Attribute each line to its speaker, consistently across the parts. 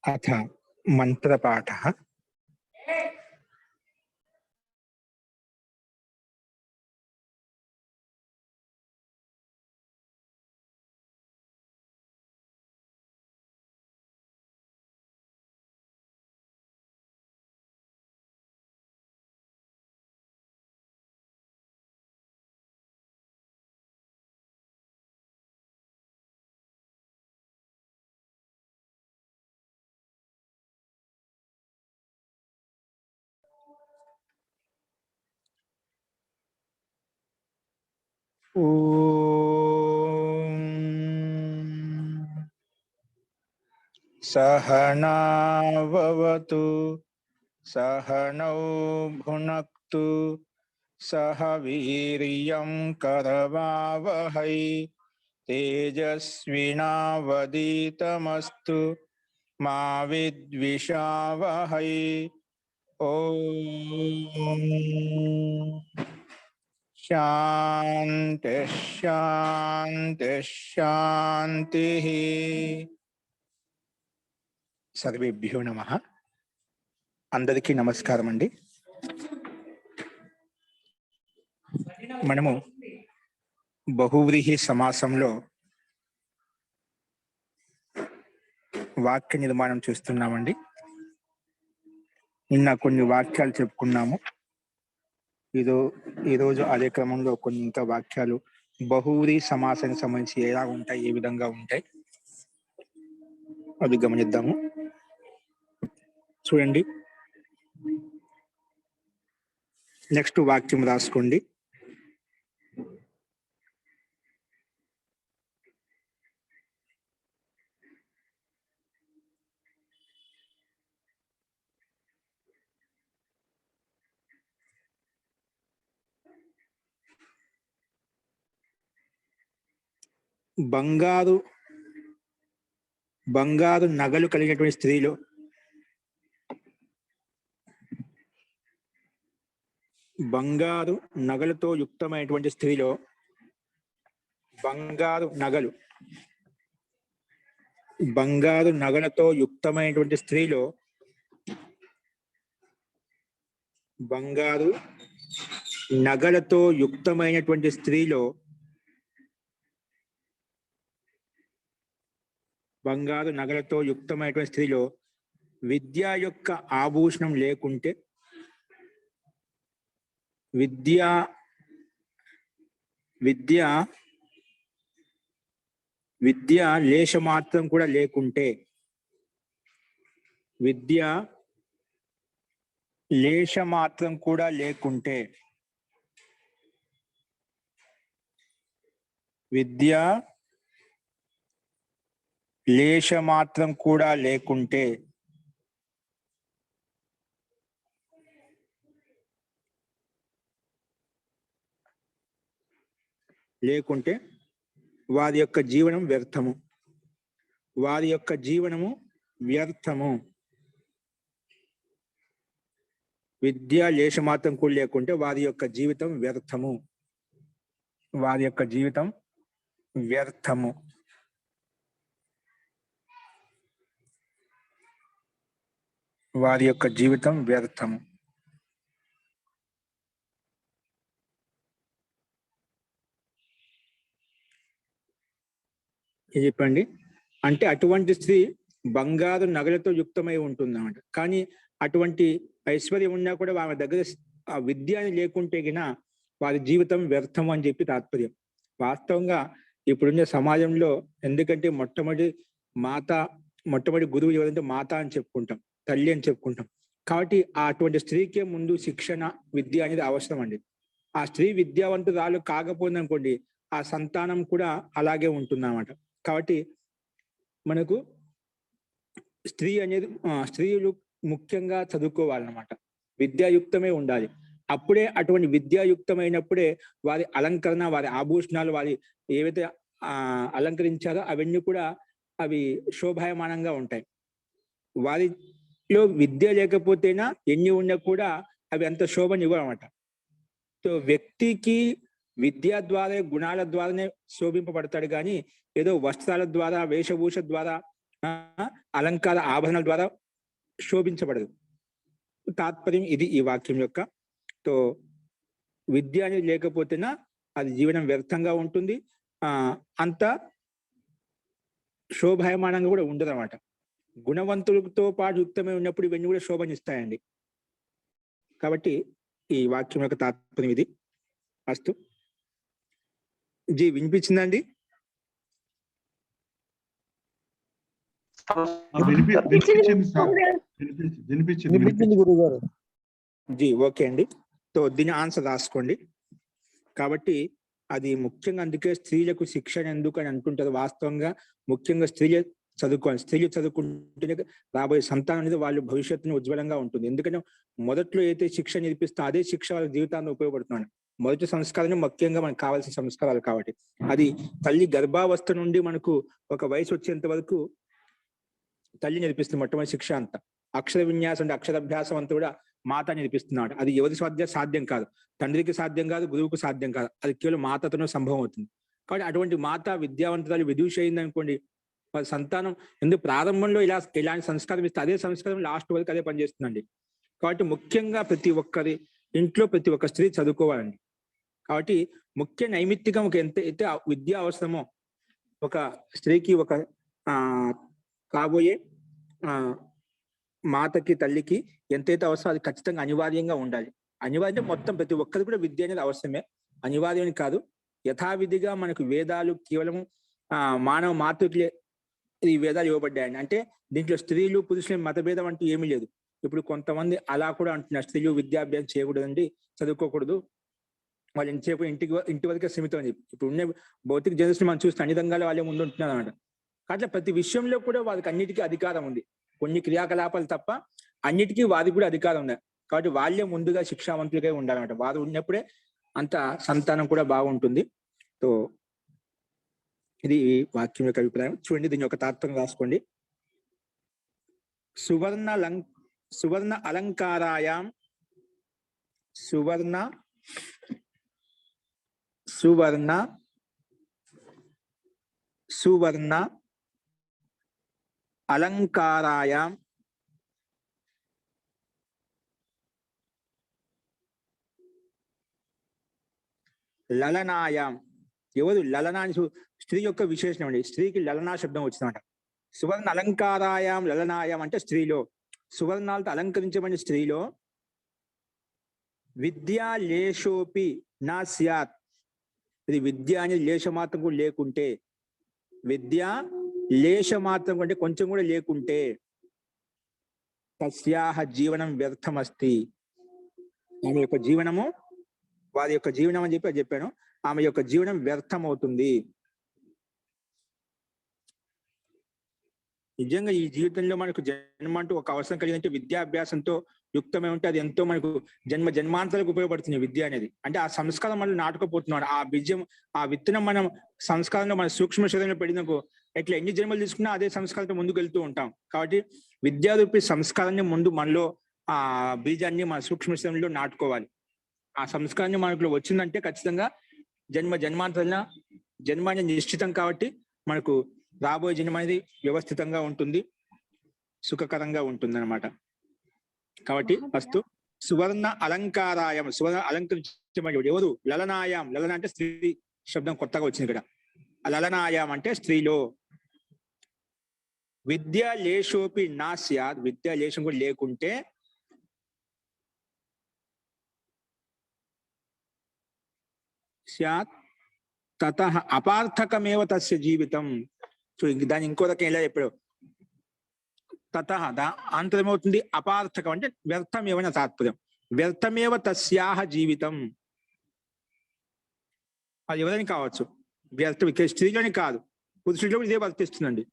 Speaker 1: अथ मंत्रपाठः। सहनाववतु सहनौ भुनक्तु सह वीर्यं करवावहै तेजस्विनावधीतमस्तु मा विद्विषावहै। ओम शांति शांति शांति। सर्वेभ्यो नमः। अंदरिकी नमस्कारम अंडी। మనము బహువ్రీహి సమాసంలో వాక్య నిర్మాణం చేస్తున్నామండి. నిన్న కొన్ని వాక్యాలు చెప్పుకున్నాము. ఈరోజు అదే క్రమంలో కొన్ని ఇంకా వాక్యాలు బహువ్రీహి సమాసానికి సంబంధించి ఎలా ఉంటాయి, ఏ విధంగా ఉంటాయి అవి గమనిద్దాము. చూడండి, నెక్స్ట్ వాక్యం రాసుకోండి. బంగారు నగలు కలిగినటువంటి స్త్రీలు బంగారు నగలతో యుక్తమైనటువంటి స్త్రీలో బంగారు నగలతో యుక్తమైనటువంటి స్త్రీలో బంగారు నగలతో యుక్తమైనటువంటి స్త్రీలో బంగారు నగలతో యుక్తమైనటువంటి స్త్రీలో విద్య యొక్క ఆభూషణం లేకుంటే, విద్య లేశమాత్రం కూడా లేకుంటే, విద్య లేశమాత్రం కూడా లేకుంటే, విద్య లేశమాత్రం కూడా లేకుంటే వారి యొక్క జీవనం వ్యర్థము. వారి యొక్క జీవనము వ్యర్థము. విద్య లేశమాత్రం కూడా లేకుంటే వారి యొక్క జీవితం వ్యర్థము. వారి యొక్క జీవితం వ్యర్థము. వారి యొక్క జీవితం వ్యర్థము. చెప్పండి. అంటే అటువంటి స్త్రీ బంగారు నగలతో యుక్తమై ఉంటుందన్నమాట. కానీ అటువంటి ఐశ్వర్యం ఉన్నా కూడా వారి దగ్గర ఆ విద్య లేకుంటే గిన వారి జీవితం వ్యర్థం అని చెప్పి తాత్పర్యం. వాస్తవంగా ఇప్పుడున్న సమాజంలో, ఎందుకంటే మొట్టమొదటి గురువు ఎవరంటే మాత అని చెప్పుకుంటాం, తల్లి అని చెప్పుకుంటాం. కాబట్టి అటువంటి స్త్రీకే ముందు శిక్షణ, విద్య అనేది అవసరం అండి. ఆ స్త్రీ విద్యావంతురాలు కాకపోయిందనుకోండి, ఆ సంతానం కూడా అలాగే ఉంటుందన్నమాట. కాబట్టి మనకు స్త్రీలు ముఖ్యంగా చదువుకోవాలన్నమాట. విద్యాయుక్తమే ఉండాలి. అప్పుడే అటువంటి విద్యాయుక్తమైనప్పుడే వారి అలంకరణ, వారి ఆభూషణాలు, వారి ఏవైతే అలంకరించారో అవన్నీ కూడా అవి శోభాయమానంగా ఉంటాయి. వారిలో విద్య లేకపోతేనా ఎన్ని ఉన్నా కూడా అవి అంత శోభనివ్వనమాట. సో వ్యక్తికి విద్య ద్వారా గుణాల ద్వారానే శోభింపబడతాడు కానీ ఏదో వస్త్రాల ద్వారా వేషభూష ద్వారా అలంకార ఆభరణాల ద్వారా శోభించబడదు. తాత్పర్యం ఇది ఈ వాక్యం యొక్క. సో విద్య అనేది లేకపోతేనా అది జీవనం వ్యర్థంగా ఉంటుంది, అంత శోభాయమానంగా కూడా ఉండదు అనమాట. గుణవంతులతో పాటు యుక్తమై ఉన్నప్పుడు ఇవన్నీ కూడా శోభనిస్తాయండి. కాబట్టి ఈ వాక్యం యొక్క తాత్పర్యం ఇది. అస్తు జీ వినిపించిందండి? జీ ఓకే అండి. సో దీని ఆన్సర్ రాసుకోండి. కాబట్టి అది ముఖ్యంగా అందుకే స్త్రీలకు శిక్షణ ఎందుకు అని అనుకుంటారు. వాస్తవంగా ముఖ్యంగా స్త్రీలు చదువుకోవాలి. స్త్రీలు చదువుకుంటేనే రాబోయే సంతానం అనేది వాళ్ళు భవిష్యత్తును ఉజ్వలంగా ఉంటుంది. ఎందుకంటే మొదట్లో అయితే శిక్ష నేర్పిస్తే అదే శిక్ష వాళ్ళ జీవితాన్ని ఉపయోగపడుతున్నాడు. మొదటి సంస్కారం ముఖ్యంగా మనకు కావాల్సిన సంస్కారాలు కాబట్టి అది తల్లి గర్భావస్థ నుండి మనకు ఒక వయసు వచ్చేంత వరకు తల్లి నేర్పిస్తుంది మొట్టమొదటి శిక్ష అంతా. అక్షర విన్యాసం అంటే అక్షరాభ్యాసం అంతా కూడా మాత నేర్పిస్తున్నాడు. అది ఎవరి సాధ్యం కాదు, తండ్రికి సాధ్యం కాదు, గురువుకు సాధ్యం కాదు, అది కేవలం మాతతోనే సంభవం అవుతుంది. కాబట్టి అటువంటి మాత విద్యావంతురాలు విదూష అయింది అనుకోండి, వాళ్ళ సంతానం ఎందుకు ప్రారంభంలో ఇలాంటి సంస్కారం ఇస్తే అదే సంస్కారం లాస్ట్ వరకు అదే పనిచేస్తుందండి. కాబట్టి ముఖ్యంగా ప్రతి ఒక్కరి ఇంట్లో ప్రతి ఒక్క స్త్రీ చదువుకోవాలండి. కాబట్టి ముఖ్య నైమిత్తికం ఎంత అయితే విద్య అవసరమో ఒక స్త్రీకి, ఒక కాబోయే మాతకి తల్లికి ఎంతైతే అవసరం అది ఖచ్చితంగా అనివార్యంగా ఉండాలి. అనివార్యం మొత్తం ప్రతి ఒక్కరికి కూడా విద్య అనేది అవసరమే, అనివార్యం కాదు. యథావిధిగా మనకు వేదాలు కేవలం మానవ మాతృకి ఈ వేదాలు ఇవ్వబడ్డాయండి. అంటే దీంట్లో స్త్రీలు పురుషుల మతభేదం అంటూ ఏమీ లేదు. ఇప్పుడు కొంతమంది అలా కూడా అంటున్నారు, స్త్రీలు విద్యాభ్యాసం చేయకూడదండి, చదువుకోకూడదు, వాళ్ళు ఎంతసేపు ఇంటి వరకే సీమితం అని చెప్పి. ఇప్పుడు ఉన్న భౌతిక జనరేషన్ మనం చూస్తే అన్ని రంగాల వాళ్ళే ముందు ఉంటున్నారు అన్నమాట. అట్లా ప్రతి విషయంలో కూడా వాళ్ళకి అన్నిటికీ అధికారం ఉంది. కొన్ని క్రియాకలాపాలు తప్ప అన్నిటికీ వారికి కూడా అధికారం ఉంది. కాబట్టి వాళ్ళే ముందుగా శిక్షావంతులుగా ఉండాలన్నమాట. వారు ఉన్నప్పుడే అంత సంతానం కూడా బాగుంటుంది. సో ఇది వాక్యం యొక్క అభిప్రాయం. చూడండి, దీని యొక్క తాత్పర్యం రాసుకోండి. సువర్ణ అలంకారాయాం సువర్ణ అలంకారాయాం లలనాయాం. ఎవరు లలనా అని స్త్రీ యొక్క విశేషణం అండి. స్త్రీకి లలనా శబ్దం వచ్చిందన్నమాట. సువర్ణ అలంకారాయాం లలనాయాం అంటే స్త్రీలో, సువర్ణాలతో అలంకరించబడిన స్త్రీలో విద్యా లేశోపి నా స్యాత్. ఇది విద్య అనేది లేశమాత్రం కూడా లేకుంటే, విద్య లేశమాత్రం కంటే కొంచెం కూడా లేకుంటే తస్యాహ జీవనం వ్యర్థమస్తి. ఆమె యొక్క జీవనము, వారి యొక్క జీవనం అని చెప్పాను, ఆమె యొక్క జీవనం వ్యర్థం అవుతుంది. నిజంగా ఈ జీవితంలో మనకు జన్మ అంటూ ఒక అవసరం కలిగిందంటే విద్యాభ్యాసంతో యుక్తమై ఉంటే అది ఎంతో మనకు జన్మాంతరాలకు ఉపయోగపడుతుంది విద్య అనేది. అంటే ఆ సంస్కారం మనం నాటుకుపోతున్నాడు. ఆ బీజం, ఆ విత్తనం మనం సంస్కారంలో మన సూక్ష్మ శరీరంలో పెట్టినకు ఎట్లా ఎన్ని జన్మలు తీసుకున్నా అదే సంస్కారంతో ముందుకు వెళ్తూ ఉంటాం. కాబట్టి విద్యారూపి సంస్కారాన్ని ముందు మనలో ఆ బీజాన్ని మన సూక్ష్మ శరీరంలో నాటుకోవాలి. ఆ సంస్కారాన్ని మనకు వచ్చిందంటే ఖచ్చితంగా జన్మ అనేది నిశ్చితం. కాబట్టి మనకు రాబోయే జన్మ అనేది వ్యవస్థితంగా ఉంటుంది, సుఖకరంగా ఉంటుంది అన్నమాట. కాబట్టి ఫస్ట్ సువర్ణ అలంకారాయం, సువర్ణ అలంకరించబడి ఎవరు? లలనాయాం. లలన అంటే స్త్రీ శబ్దం కొత్తగా వచ్చింది ఇక్కడ. లలనాయాం అంటే స్త్రీలో. విద్యా లేశోపి నా స్యాత్, విద్యా లేశం కూడా లేకుంటే స్యాత్ తతః అపార్థకమేవ తస్య జీవితం. సో దాన్ని ఇంకో రకం ఎలా చెప్పాడు? తతః అంతరమవుతుంది అపార్థకం అంటే వ్యర్థం ఏమైనా తాత్పర్యం. వ్యర్థమేవ తస్యాహ జీవితం. అది ఎవరైనా కావచ్చు, వ్యర్థం. స్త్రీలోని కాదు, పురుషుడిలో ఇదే వర్తిస్తుందండి.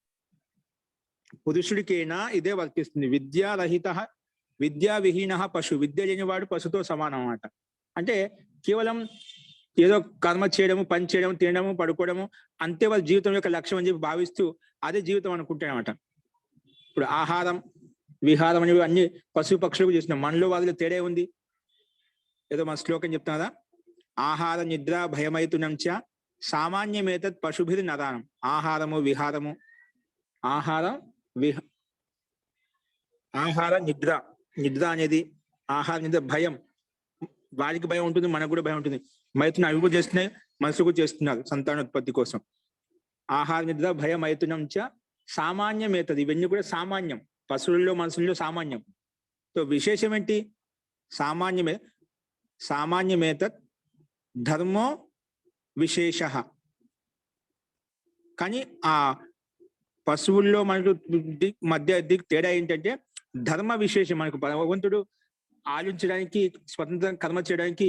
Speaker 1: పురుషుడికైనా ఇదే వర్తిస్తుంది. విద్యారహిత విద్యావిహీన పశు. విద్య లేనివాడు పశుతో సమానం అన్నమాట. అంటే కేవలం ఏదో కర్మ చేయడము, పని చేయడము, తినడము, పడుకోవడము అంతే వాళ్ళ జీవితం యొక్క లక్ష్యం అని చెప్పి భావిస్తూ అదే జీవితం అనుకుంటానమాట. ఇప్పుడు ఆహారం, విహారం అనేవి అన్ని పశు పక్షులకు చేస్తున్నాం. మనలో వాళ్ళలో తేడా ఉంది. ఏదో మన శ్లోకం చెప్తున్నదా, ఆహార నిద్ర భయమైతునం చ సామాన్యమేతత్ పశుభిర్ నరానం. ఆహారము విహారము, ఆహారం విహ ఆహార నిద్ర, నిద్ర అనేది ఆహార నిద్ర భయం, వారికి భయం ఉంటుంది, మనకు కూడా భయం ఉంటుంది. మైతునం అవి కూడా చేస్తున్నాయి, మనసు కూడా చేస్తున్నారు సంతానోత్పత్తి కోసం. ఆహార నిద్ర భయం మైతునం చ సామాన్యమేతది, ఇవన్నీ కూడా సామాన్యం, పశువుల్లో మనుషుల్లో సామాన్యం. సో విశేషం ఏంటి? సామాన్యమేతత్ ధర్మో విశేష. కానీ ఆ పశువుల్లో మనకు మధ్య తేడా ఏంటంటే ధర్మ విశేషం. మనకు భగవంతుడు ఆలోచించడానికి, స్వతంత్ర కర్మ చేయడానికి,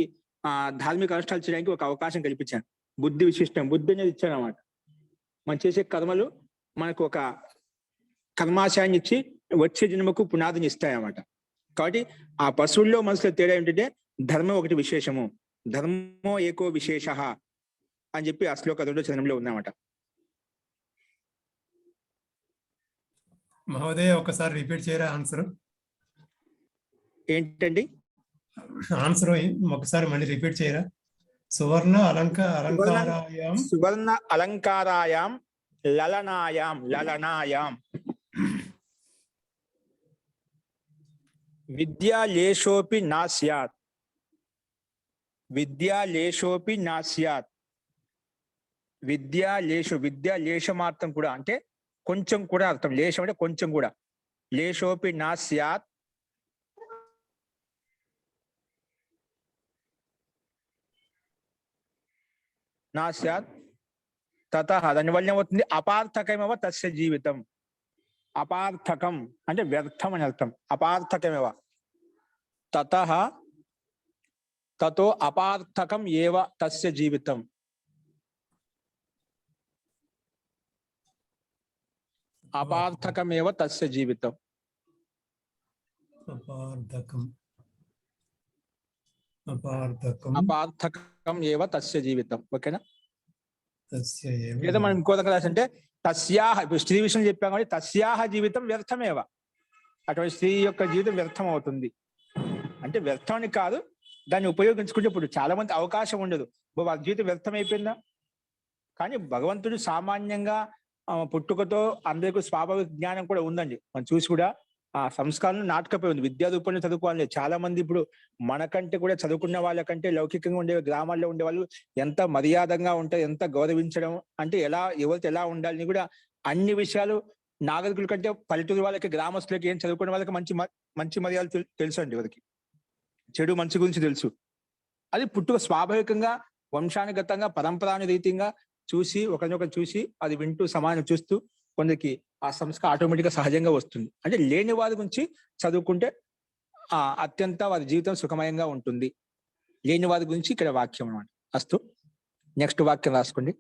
Speaker 1: ధార్మిక అనుష్ఠానాలు చేయడానికి ఒక అవకాశం కల్పించాను. బుద్ధి విశిష్టం, బుద్ధి అనేది ఇచ్చాను అన్నమాట. మనం చేసే కర్మలు మనకు ఒక కర్మాశయాన్ని ఇచ్చి వచ్చే జన్మకు పునాదిని ఇస్తాయన్నమాట. కాబట్టి ఆ పశువుల్లో మనసులో తేడా ఏంటంటే ధర్మం ఒకటి విశేషము, ధర్మో ఏకో విశేష అని చెప్పి ఆ శ్లోక 2వ చరణంలో ఉందన్నమాట.
Speaker 2: మహోదయ ఒకసారి రిపీట్ చేయరా ఆన్సర్?
Speaker 1: ఏంటండి
Speaker 2: ఆన్సర్ ఒకసారి మళ్ళీ రిపీట్ చేయరా? సువర్ణ అలంకారాయాం
Speaker 1: సువర్ణ అలంకారాయాం లలనాయాం విద్యాలేశోపి నా స్యాత్. విద్యాలేశోపి నా స్యాత్. విద్యాలేశమార్థం కూడా అంటే కొంచెం కూడా అర్థం. లేశం అంటే కొంచెం కూడా. లేశోపి నా స్యాత్ నా స్యాత్ తతః, దానివల్ల ఏమవుతుంది? అపార్థకమేవ తస్య జీవితం. అపార్థకం అంటే వ్యర్థం అని అర్థం. అపార్థకమేవ తతః తతో అపార్థకం ఏవ తస్య జీవితం. అపార్థకమేవ తస్య జీవితం. అపార్థకం ఏవ తస్య జీవితం. ఓకేనా? లేదా మనం ఇంకో దగ్గర రాసి అంటే తస్యాహ, ఇప్పుడు స్త్రీ విషయం చెప్పాం కాబట్టి తస్యాహ జీవితం వ్యర్థమేవ. అటువంటి స్త్రీ యొక్క జీవితం వ్యర్థం అవుతుంది అంటే వ్యర్థం అని కాదు, దాన్ని ఉపయోగించుకుంటే ఇప్పుడు చాలా మంది అవకాశం ఉండదు, వాళ్ళ జీవితం వ్యర్థం అయిపోయిందా. కానీ భగవంతుడు సామాన్యంగా పుట్టుకతో అందరికీ స్వాభావిక జ్ఞానం కూడా ఉందండి. మనం చూసి కూడా ఆ సంస్కారం నాటకపోయి ఉంది. విద్యా రూపంలో చదువుకోవాలి. చాలా మంది ఇప్పుడు మనకంటే కూడా చదువుకున్న వాళ్ళకంటే లౌకికంగా ఉండే గ్రామాల్లో ఉండే వాళ్ళు ఎంత మర్యాదంగా ఉంటారు, ఎంత గౌరవించడం అంటే ఎవరితో ఎలా ఉండాలని కూడా అన్ని విషయాలు నాగరికుల కంటే పల్లెటూరు వాళ్ళకి, గ్రామస్తులకి, ఏం చదువుకునే వాళ్ళకి మంచి మర్యాదలు తెలుసు అండి. వారికి చెడు మంచి గురించి తెలుసు. అది పుట్టుక స్వాభావికంగా వంశానుగతంగా పరంపరానురీతంగా చూసి ఒకరినొకరు చూసి అది వింటూ సమాజం చూస్తూ కొందరికి ఆ సంస్కారం ఆటోమేటిక్ గా సహజంగా వస్తుంది. అంటే లేని వారి గురించి చదువుకుంటే అత్యంత వారి జీవితం సుఖమయంగా ఉంటుంది. లేని వారి గురించి ఇక్కడ వాక్యం అన్నమాట. అస్తు, నెక్స్ట్ వాక్యం రాసుకోండి.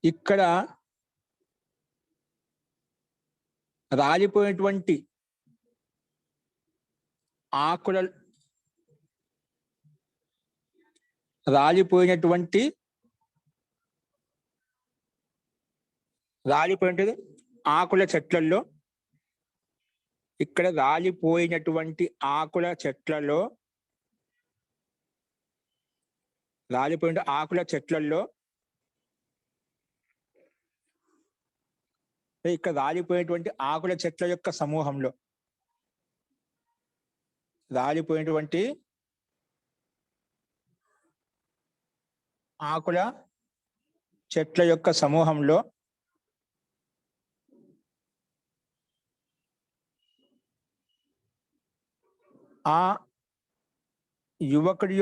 Speaker 1: ఇక్కడ రాలిపోయినటువంటి ఆకుల రాలిపోయినటువంటి ఆకుల చెట్లలో, ఇక్కడ రాలిపోయినటువంటి ఆకుల చెట్లలో ఇక్కడ రాలిపోయినటువంటి ఆకుల చెట్ల యొక్క సమూహంలో, రాలిపోయినటువంటి ఆకుల చెట్ల యొక్క సమూహంలో ఆ యువకుడి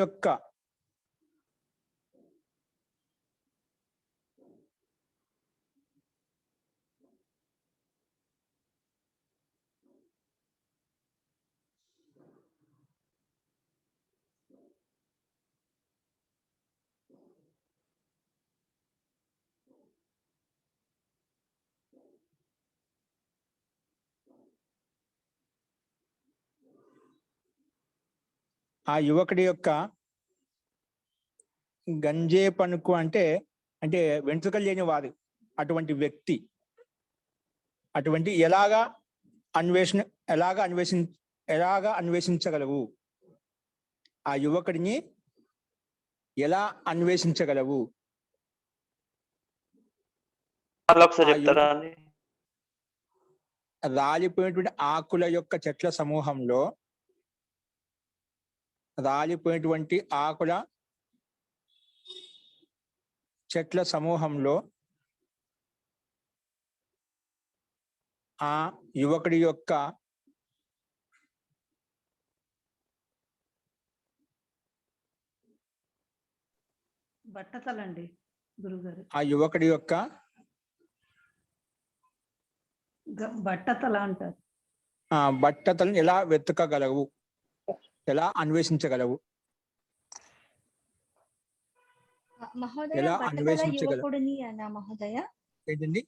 Speaker 1: యొక్క గంజే పనుకు అంటే వెంట్రుకలు లేని వారు, అటువంటి వ్యక్తి అటువంటి ఎలాగా అన్వేషించగలవు? ఆ యువకుడిని ఎలా అన్వేషించగలవు?
Speaker 3: ఒకసారి
Speaker 1: ఆ
Speaker 3: చెప్తారా అండి?
Speaker 1: రాలిపోయినటువంటి ఆకుల యొక్క చెట్ల సమూహంలో ఆ యువకుడి యొక్క
Speaker 4: బట్టతలండి గురుగారు.
Speaker 1: ఆ యువకుడి యొక్క
Speaker 4: బట్టతల అంటారు.
Speaker 1: బట్టతలను ఎలా వెతకగలవు? ఎలా అన్వేషించగలవు?
Speaker 5: మహోదయ
Speaker 1: ఎలా
Speaker 5: బట్టతల
Speaker 1: అన్వేషించగలవు?
Speaker 5: యువకుడిని అన్న మహోదయ.
Speaker 1: ఏంటండి?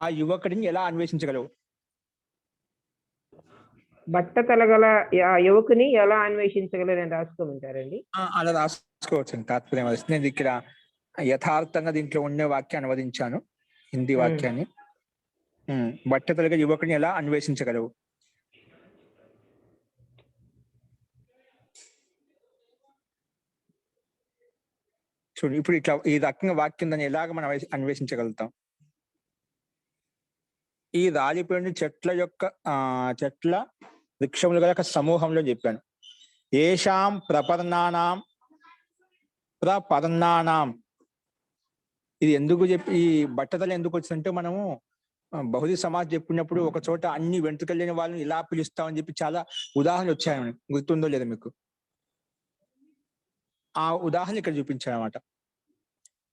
Speaker 1: ఆ యువకుడిని ఎలా అన్వేషించగలవు?
Speaker 6: బట్టతల గల ఆ యువకుని ఎలా అన్వేషించగలరని రాసుకోమంటారండి.
Speaker 1: అలా రాసుకోవచ్చు. తాత్పర్యం వస్తుంది. నేను ఇక్కడ యథార్థంగా దీంట్లో ఉండే వాక్యాన్ని అనువదించాను, హిందీ వాక్యాన్ని. బట్టతలగా యువకుని ఎలా అన్వేషించగలవు? చూడు, ఇప్పుడు ఇట్లా ఈ రకంగా వాక్యం దాన్ని ఎలాగ మనం అన్వేషించగలుగుతాం? ఈ రాలిపోయిన చెట్ల వృక్షములు గల సమూహంలో చెప్పాను. ఏషాం ప్రపర్ణానాం ఇది ఎందుకు చెప్పి ఈ బట్టతల ఎందుకు వచ్చిందంటే, మనము బహుళ సమాజ్ చెప్పినప్పుడు ఒక చోట అన్ని వెంట్రుకలు లేని వాళ్ళని ఇలా పిలుస్తామని చెప్పి చాలా ఉదాహరణలు వచ్చాయని గుర్తుందో లేదా మీకు? ఆ ఉదాహరణ ఇక్కడ చూపించాను అనమాట.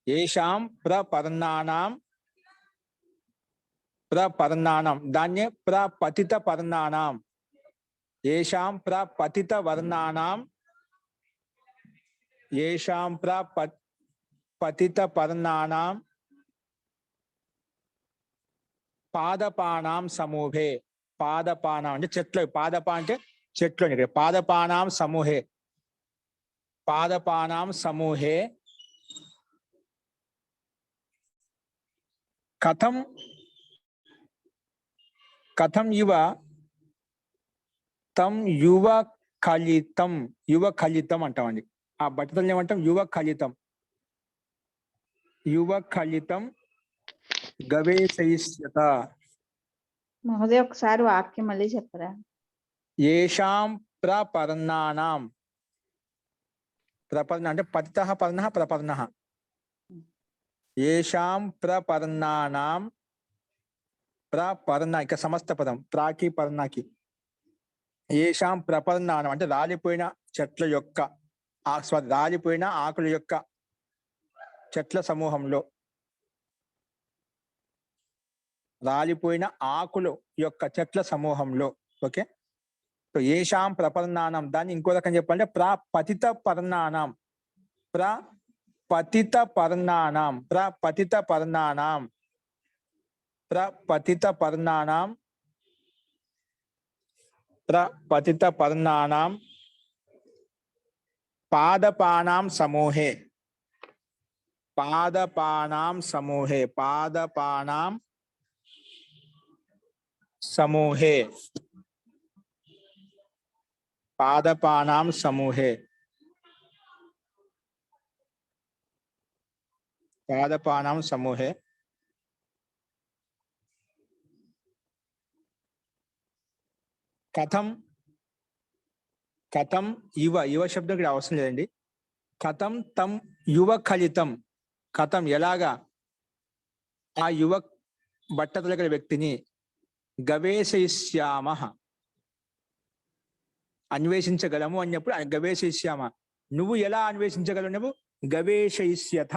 Speaker 1: ఏషాం ప్రపర్ణానాం దాన్నే ప్రపతిత పర్ణానాం. ఏషాం ప్రపతిత వర్ణానాం పతిత పర్ణానాం పాదపానాం సమూహే. పాదపానం అంటే చెట్లు. పాదపా అంటే చెట్లు అని. ఇక్కడ పాదపానాం సమూహే కథం ఇవ తం యువ కలితం అంటామండి. ఆ బట్టతల్ని ఏమంటాం? యువ కలితం గవేషయిష్యత.
Speaker 5: మహోదయ ఒకసారి వాక్యం మళ్ళీ చెప్పరా?
Speaker 1: ఏషాం ప్రపర్ణానాం. ప్రపర్ణ అంటే పతితః పర్ణః ప్రపర్ణః. ఏషాం ప్రపర్ణానాం. ప్రపర్ణ ఇక సమస్త పదం, ప్రాకి పర్ణకి. ఏషాం ప్రపర్ణానం అంటే రాలిపోయిన చెట్ల యొక్క రాలిపోయిన ఆకుల యొక్క చెట్ల సమూహంలో, ఓకే. సో ఏషాం ప్రపర్ణానం దాన్ని ఇంకో రకం చెప్పాలంటే ప్రపతిత పర్ణానాం. పాదపానాం సమూహే. పాదపానాం సమూహే కథం యువ శబ్దం ఇక్కడ అవసరం లేదండి. కథం తం యువ కలితం. కథం ఎలాగా ఆ యువ బట్టతల గల వ్యక్తిని గవేషయిష్యామ అన్వేషించగలము అన్నప్పుడు గవేషయిష్యామ. నువ్వు ఎలా అన్వేషించగలవు? నువ్వు గవేషయిష్యథ.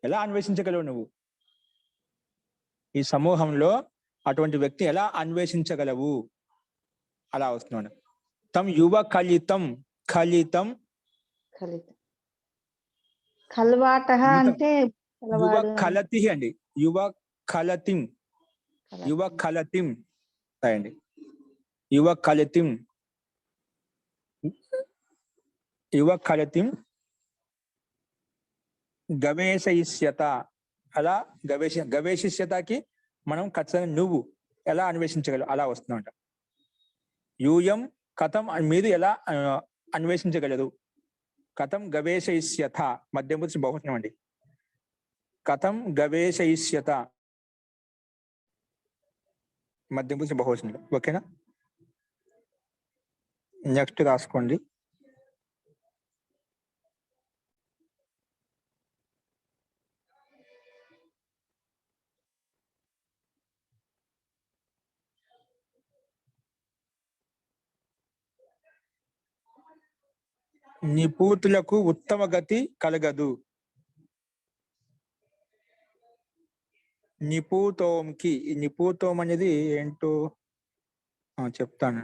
Speaker 1: ఎలా అన్వేషించగలవు నువ్వు? ఈ సమూహంలో అటువంటి వ్యక్తి ఎలా అన్వేషించగలవు? అలా వస్తున్నాను. తం యువ కలితం.
Speaker 5: కల్వాటః అంటే
Speaker 1: యువ కలతి అండి. యువ కలతిం అండి. యువ కలతిం గవేషయిష్యత అలా గవేషిష్యతకి మనం ఖచ్చితంగా నువ్వు ఎలా అన్వేషించగలవు అలా వస్తుందంట. యూయం కథం మీరు ఎలా అన్వేషించగలరు. కథం గవేషయిష్యత మధ్యమపురుష బహువచనం అండి. కథం గవేషయిష్యత మధ్యమపురుష బహువచనం. ఓకేనా? నెక్స్ట్ రాసుకోండి. నిపూతులకు ఉత్తమ గతి కలగదు. నిపూతోంకి, ఈ నిపూతోం అనేది ఏంటో చెప్తాను.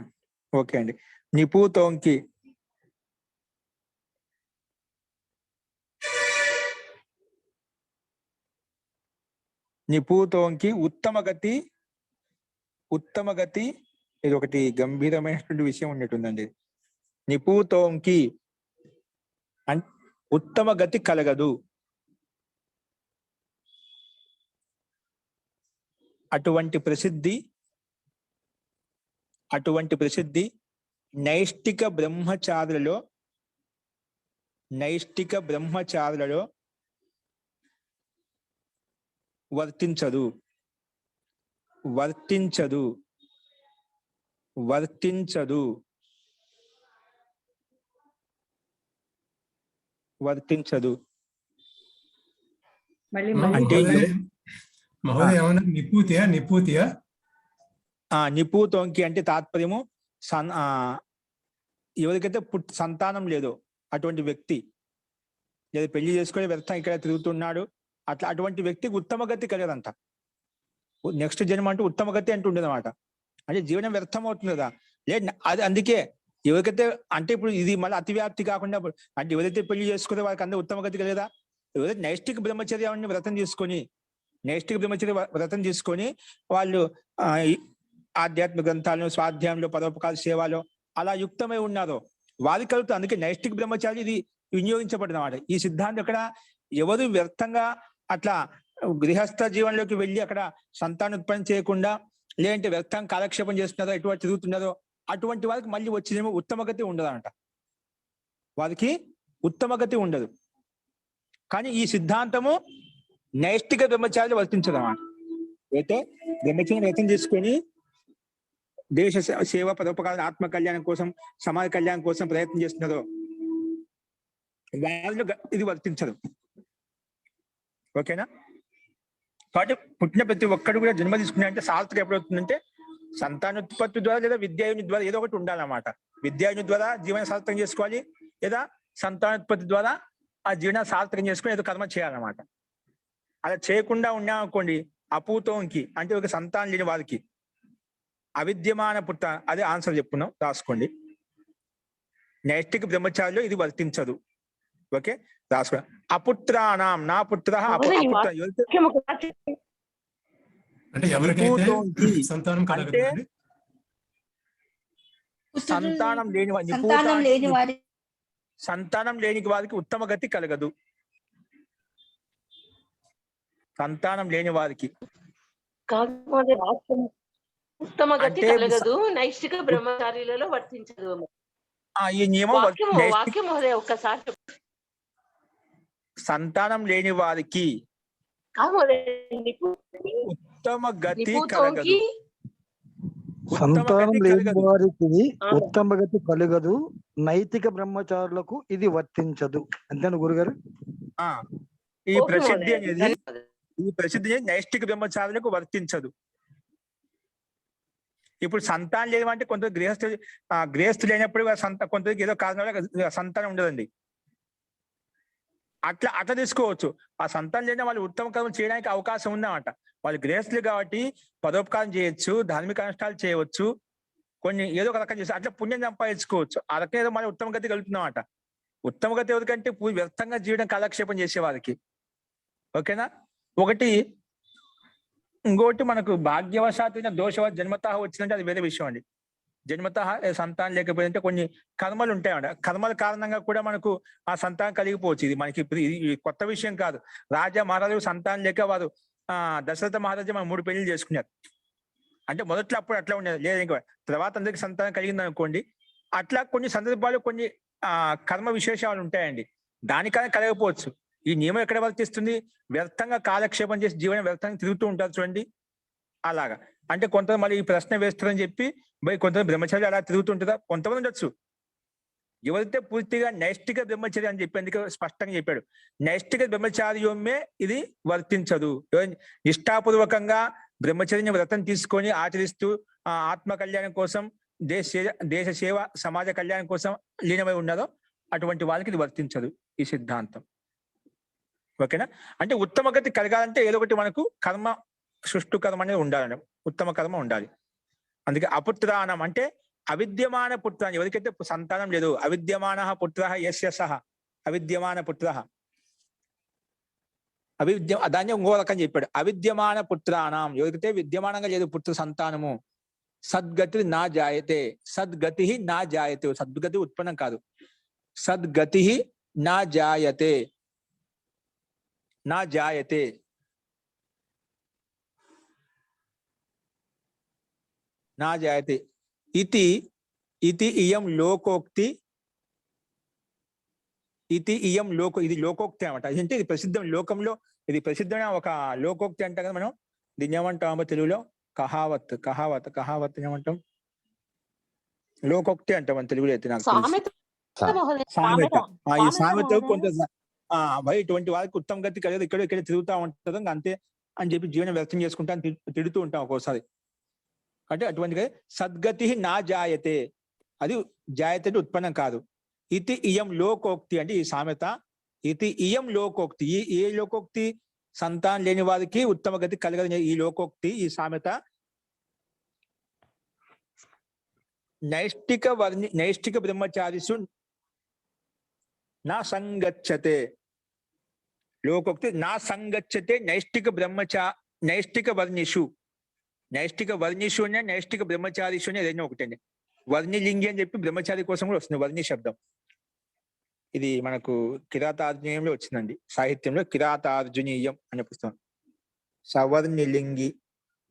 Speaker 1: ఓకే అండి. నిపూతోంకి ఉత్తమ గతి ఇది ఒకటి గంభీరమైనటువంటి విషయం ఉన్నట్టుందండి. నిపూతోంకి ఉత్తమ గతి కలగదు. అటువంటి ప్రసిద్ధి నైష్టిక బ్రహ్మచారులలో వర్తించదు.
Speaker 6: మళ్ళీ
Speaker 1: అంటే
Speaker 2: మహోదయ ఏమన్నా నిపూతియా
Speaker 1: నిపూతోంకి అంటే తాత్పర్యము ఎవరికైతే సంతానం లేదో అటువంటి వ్యక్తి, లేదా పెళ్లి చేసుకుని వ్యర్థం ఇక్కడ తిరుగుతున్నాడు, అటువంటి వ్యక్తికి ఉత్తమ గతి కలగదంట. నెక్స్ట్ జన్మ అంటే ఉత్తమ గతి అంటూ ఉండదు అనమాట. అంటే జీవనం వ్యర్థం అవుతుంది కదా. లేదు అది అందుకే ఎవరికైతే అంటే ఇప్పుడు ఇది మళ్ళీ అతివ్యాప్తి కాకుండా అంటే ఎవరైతే పెళ్లి చేసుకుంటే వారికి అందరూ ఉత్తమ గతి కలగదా. ఎవరైతే నైష్టిక బ్రహ్మచర్యాన్ని వ్రతం తీసుకొని వాళ్ళు ఆధ్యాత్మిక గ్రంథాలను స్వాధ్యాయంలో పరోపకాల సేవలో అలా యుక్తమై ఉన్నారో వారి కలుగుతుంది. అందుకే నైష్టిక బ్రహ్మచారి ఇది వినియోగించబడిన మాట. ఈ సిద్ధాంతం అక్కడ ఎవరు వ్యర్థంగా అట్లా గృహస్థ జీవనంలోకి వెళ్ళి అక్కడ సంతానోత్పత్తి చేయకుండా లేదంటే వ్యర్థం కాలక్షేపం చేస్తున్నారో ఎటువంటి తిరుగుతున్నారో అటువంటి వారికి మళ్ళీ వచ్చేదేమో ఉత్తమగతి ఉండదంట. వారికి ఉత్తమగతి ఉండదు. కానీ ఈ సిద్ధాంతము నైష్టిక బ్రహ్మచారులు వర్తించదు అన్నమాట. అయితే బ్రహ్మచారిని వ్రతం చేసుకొని దేశ సేవ పరోపకాల ఆత్మ కళ్యాణం కోసం సమాజ కళ్యాణం కోసం ప్రయత్నం చేస్తున్నారో వాళ్ళు ఇది వర్తించదు. ఓకేనా? కాబట్టి పుట్టిన ప్రతి ఒక్కడు కూడా జన్మ తీసుకున్నారంటే సార్థకం ఎప్పుడవుతుందంటే సంతానోత్పత్తి ద్వారా లేదా విద్యాయుని ద్వారా ఏదో ఒకటి ఉండాలన్నమాట. విద్యాయుని ద్వారా జీవన సార్థకం చేసుకోవాలి, లేదా సంతానోత్పత్తి ద్వారా ఆ జీవన సార్థకం చేసుకుని ఏదో కర్మ చేయాలన్నమాట. అలా చేయకుండా ఉన్నామనుకోండి అపూతోంకి అంటే ఒక సంతానం లేని వారికి అవిద్యమాన పుట్ట, అదే ఆన్సర్ చెప్పుకున్నాం, రాసుకోండి. నైష్టిక బ్రహ్మచారిలో ఇది వర్తించదు. ఓకే, రాసుకోండి. అపుత్రానాం నా పుత్ర
Speaker 2: అంటే ఎవరికైతే సంతానం కలగదు
Speaker 1: అంటే సంతానం లేని వారికి ఉత్తమ గతి కలగదు. సంతానం లేని వారికి
Speaker 4: ఉత్తమ గతి కలగదు, నైష్టిక బ్రహ్మచారిలలో వర్తించదు.
Speaker 1: ఈ నియమం
Speaker 4: వాక్యం ఒక్కసారి
Speaker 1: సంతానం లేని వారికి ఉత్తమ గతి కలగదు.
Speaker 7: సంతానం లేని వారికి ఉత్తమ గతి కలగదు, నైతిక బ్రహ్మచారులకు ఇది వర్తించదు. అంతేనా గురుగారు?
Speaker 1: ఈ ప్రసిద్ధి అనేది నైష్టిక బ్రహ్మచారులకు వర్తించదు. ఇప్పుడు సంతానం లేదంటే కొంత గృహస్థు లేనప్పుడు కొంతమందికి ఏదో కారణం వల్ల సంతానం ఉండదండి. అట్లా తీసుకోవచ్చు. ఆ సంతానం లేని వాళ్ళు ఉత్తమ కర్మలు చేయడానికి అవకాశం ఉందన్నమాట. వాళ్ళు గృహస్థులు కాబట్టి పరోపకారం చేయొచ్చు, ధార్మిక అనుష్ఠానాలు చేయవచ్చు, కొన్ని ఏదో ఒక రకం చేసి అట్లా పుణ్యం సంపాదించుకోవచ్చు. ఆ రకం ఏదో మన ఉత్తమ గతి కలుగుతుందన్నమాట. ఉత్తమ గతి ఎవరికంటే వ్యర్థంగా జీవనం కాలక్షేపం చేసే వారికి. ఓకేనా? ఇంకోటి మనకు భాగ్యవశాత్తు దోషవత్ జన్మత వచ్చిందంటే అది వేరే విషయం అండి. జన్మతః సంతానం లేకపోయింటే కొన్ని కర్మలు ఉంటాయన్నమాట. కర్మల కారణంగా కూడా మనకు ఆ సంతానం కలిగిపోవచ్చు. ఇది మనకి ఇప్పుడు ఇది కొత్త విషయం కాదు. రాజా మహారాజు సంతానం లేక వారు దశరథ మహారాజు మనం 3 పెళ్లిలు చేసుకున్నారు. అంటే మొదట్లో అప్పుడు అట్లా ఉండేది, లేదు ఇంకా తర్వాత అందరికి సంతానం కలిగింది అనుకోండి. అట్లా కొన్ని సందర్భాలు కొన్ని కర్మ విశేషాలు ఉంటాయండి. దానికన్నా కలగకపోవచ్చు. ఈ నియమం ఎక్కడ వర్తిస్తుంది? వ్యర్థంగా కాలక్షేపం చేసి జీవనం వ్యర్థంగా తిరుగుతూ ఉంటారు చూడండి, అలాగా. అంటే కొంతమంది మళ్ళీ ఈ ప్రశ్న వేస్తారని చెప్పి కొంతమంది బ్రహ్మచారి అలా తిరుగుతుంటారా? కొంతమంది ఉండొచ్చు. ఎవరైతే పూర్తిగా నైష్టిక బ్రహ్మచర్య అని చెప్పి అందుకే స్పష్టంగా చెప్పాడు, నైష్టిక బ్రహ్మచార్యమే ఇది వర్తించదు. నిష్ఠాపూర్వకంగా బ్రహ్మచర్య వ్రతం తీసుకొని ఆచరిస్తూ ఆత్మ కళ్యాణం కోసం, దేశ సేవ, సమాజ కళ్యాణం కోసం లీనమై ఉన్నదో అటువంటి వాళ్ళకి ఇది వర్తించదు ఈ సిద్ధాంతం. ఓకేనా? అంటే ఉత్తమ గతి కలగాలంటే ఏదో ఒకటి మనకు కర్మ, సృష్టి కర్మ అనేది ఉండాలని, ఉత్తమ కర్మ ఉండాలి. అందుకే అపుత్రానం అంటే అవిద్యమాన పుత్ర, ఎవరికైతే సంతానం లేదు, అవిద్యమాన పుత్ర యస్య సహ, అవిద్యమాన పుత్ర, దాన్ని ఇంకో రకం చెప్పాడు, అవిద్యమాన పుత్రానం, ఎవరికైతే విద్యమానంగా లేదు పుత్ర సంతానము, సద్గతి నా జాయతే, సద్గతి నా జాయతే, సద్గతి ఉత్పన్నం కాదు, సద్గతి నా జాయతే, నా జాయతే, నా జాయతే ఇతి ఇతి ఇయం లోకోక్తి, ఇతి ఇయం ఇది లోకోక్తి అనమాట. అంటే ఇది ప్రసిద్ధం, లోకంలో ఇది ప్రసిద్ధమైన ఒక లోకోక్తి అంటాం కదా మనం. దీన్ని ఏమంటాం తెలుగులో? కహావత్. కహావత్ కహావత్ ఏమంటాం? లోకోక్తి అంటాం మన తెలుగులో అయితే నాకు తెలిసి. సామెత. ఈ సామెత కొంత ఇటువంటి వాళ్ళకి ఉత్తమ గతి కలిగదు, ఇక్కడ తిరుగుతూ ఉంటాం అంతే అని చెప్పి జీవనం వ్యక్తం చేసుకుంటా తిడుతూ ఉంటాం ఒక్కోసారి. అంటే అటువంటి సద్గతి నా జాయతే, అది జాయతే ఉత్పన్నం కాదు. ఇతి ఇయం లోకోక్తి అంటే ఈ సామెత, ఇతి ఇయం లోకోక్తి, ఏ లోకోక్తి? సంతానం లేని వారికి ఉత్తమ గతి కలగదు ఈ లోకోక్తి, ఈ సామెత నైష్టిక బ్రహ్మచారిషు నా సంగచ్చతే, లోకోక్తి నా సంగచ్చతే నైష్టిక వర్ణిషు, నైష్టిక వర్ణిషు అనే నైష్టిక బ్రహ్మచారిషు అని ఏదైనా ఒకటండి. వర్ణిలింగి అని చెప్పి బ్రహ్మచారి కోసం కూడా వస్తుంది వర్ణి శబ్దం. ఇది మనకు కిరాతార్జునీయంలో వచ్చిందండి, సాహిత్యంలో కిరాతార్జునీయం అనే పుస్తకం. సవర్ణిలింగి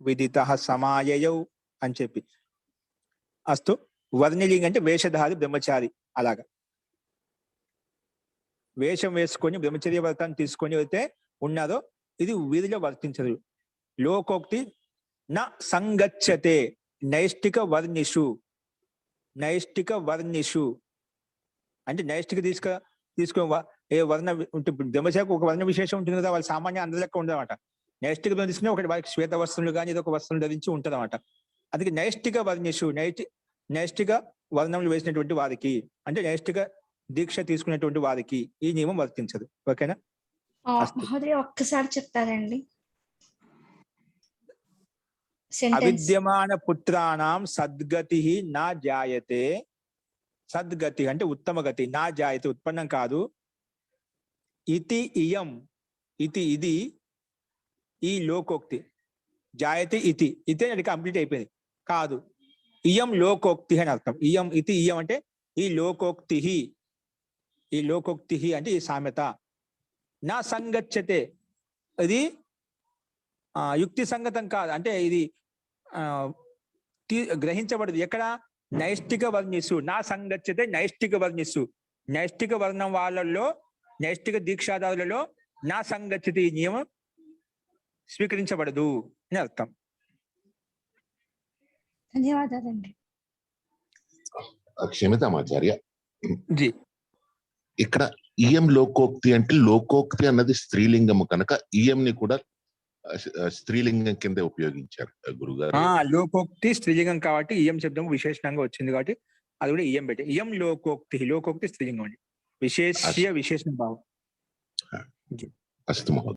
Speaker 1: విదిత సమాయయౌ అని చెప్పి. అస్తు, వర్ణిలింగి అంటే వేషధారి బ్రహ్మచారి, అలాగా వేషం వేసుకొని బ్రహ్మచర్య వ్రతాన్ని తీసుకొని అయితే ఉన్నారో ఇది వీధిలో వర్తించదు. లోకోక్తి నా సంగచ్చతే నైష్టిక వర్ణిషు, నైష్టిక వర్ణిషు అంటే నైష్టిక తీసుకో ఏ వర్ణ ఉంటే బ్రహ్మచారికి ఒక వర్ణ విశేషం ఉంటుంది కదా, వాళ్ళ సామాన్య అందరి లెక్క ఉండదన్నమాట. నైష్టిక తీసుకుని ఒకటి వాళ్ళకి శ్వేత వస్త్రులు కానీ ఏదో ఒక వస్త్రం ధరించి ఉంటుంది అనమాట. అందుకే నైష్టిక వర్ణిషు, నైష్టిక వర్ణములు వేసినటువంటి వారికి అంటే నైష్టిక దీక్ష తీసుకునేటువంటి వారికి ఈ నియమం వర్తించదు. ఓకేనా?
Speaker 8: మహోదయ ఒక్కసారి చెప్తారండి.
Speaker 1: అవిద్యమాన పుత్రాణం సద్గతి నా జాయతే, సద్గతి అంటే ఉత్తమ గతి, నా జాయతే ఉత్పన్నం కాదు. ఇతి ఇయం, ఇది ఈ లోకోక్తి, జాయతే ఇతి అది కంప్లీట్ అయిపోయింది కాదు, ఇయం లోకోక్తి అని అర్థం. ఇయం అంటే ఈ లోకోక్తి, అంటే ఈ సామెత. నా సంగచ్చతే ఇది యుక్తి సంగతం కాదు, అంటే ఇది గ్రహించబడదు. ఎక్కడ? నైష్టిక వర్ణిసు, నా సంగచ్చతే నైష్టిక వర్ణిసు, నైష్టిక వర్ణం వాళ్ళలో, నైష్టిక దీక్షాదారులలో నా సంగచ్చతే ఈ నియమం స్వీకరించబడదు అని అర్థం.
Speaker 8: ధన్యవాదాలండి.
Speaker 9: క్షమితామాచార్య,
Speaker 1: జీ
Speaker 9: ఇక్కడ ఇయం లోకోక్తి అంటే లోకోక్తి అన్నది స్త్రీలింగము కనుక ఇయం ని కూడా స్త్రీలింగం కింద ఉపయోగించారు గురుగారు.
Speaker 1: లోకోక్తి స్త్రీలింగం కాబట్టి ఇయం శబ్దం విశేషణంగా వచ్చింది కాబట్టి అది కూడా ఇయం పెట్టి ఇయం లోకోక్తి స్త్రీలింగం అండి, విశేషణ భావం.
Speaker 9: అస్తు మహోదయ.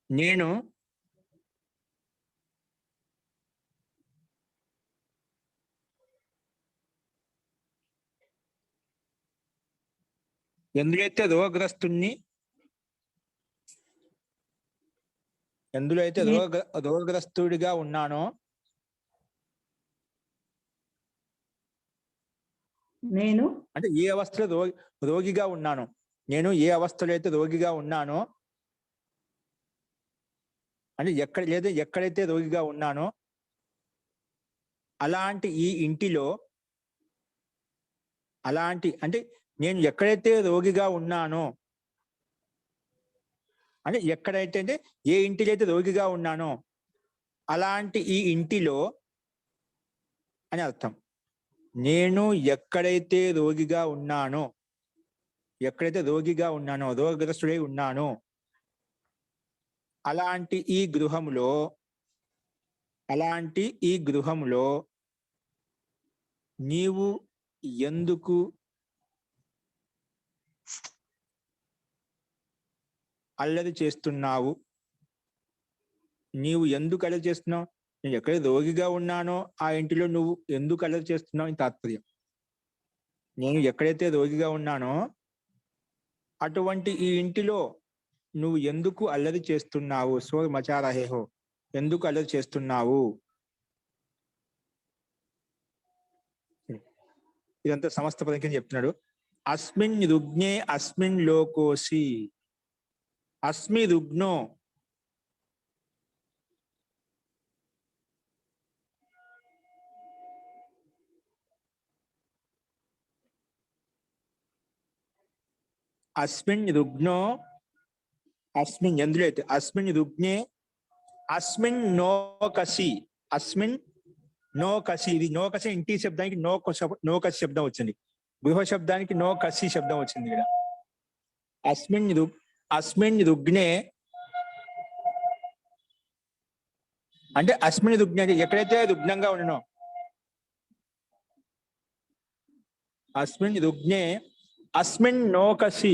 Speaker 1: నేను ఎందులో అయితే రోగగ్రస్తుడిగా ఉన్నానో
Speaker 6: నేను
Speaker 1: అంటే ఏ అవస్థలో రోగిగా ఉన్నానో, నేను ఏ అవస్థలో అయితే రోగిగా ఉన్నానో అంటే ఎక్కడైతే రోగిగా ఉన్నానో అలాంటి ఈ ఇంటిలో, అంటే నేను ఎక్కడైతే రోగిగా ఉన్నానో అంటే ఎక్కడైతే అంటే ఏ ఇంటిలో అయితే రోగిగా ఉన్నానో అలాంటి ఈ ఇంటిలో అని అర్థం. నేను ఎక్కడైతే రోగిగా ఉన్నానో, రోగగ్రస్తుడై ఉన్నానో అలాంటి ఈ గృహములో నీవు ఎందుకు అల్లరి చేస్తున్నావు? నీవు ఎందుకు అల్లరి చేస్తున్నావు? నేను ఎక్కడ రోగిగా ఉన్నానో ఆ ఇంటిలో నువ్వు ఎందుకు అల్లరి చేస్తున్నావు అని తాత్పర్యం. నేను ఎక్కడైతే రోగిగా ఉన్నానో అటువంటి ఈ ఇంటిలో నువ్వు ఎందుకు అల్లరి చేస్తున్నావు? సో మచారహేహో, ఎందుకు అల్లరి చేస్తున్నావు? ఇదంతా సమస్త పదం కింద చెప్తున్నాడు. అస్మిన్ రుగ్నే అస్మిన్ లోకోసి, అస్మి రుగ్నో, అస్మిన్ రుగ్నో, అస్మిన్ ఎందులో అయితే అస్మిన్ రుగ్నే అస్మిన్ నోకసి, అస్మిన్ నోకసి. ఇది నోకసి ఇంటి శబ్దానికి నోకసి శబ్దం వచ్చింది, గృహ శబ్దానికి నోకసి శబ్దం వచ్చింది ఇక్కడ. అస్మిన్ రుగ్నే అంటే అస్మిన్ రుగ్నే అంటే ఎక్కడైతే రుగ్నంగా ఉండనో, అస్మిన్ రుగ్నే అస్మిన్ నోకసి,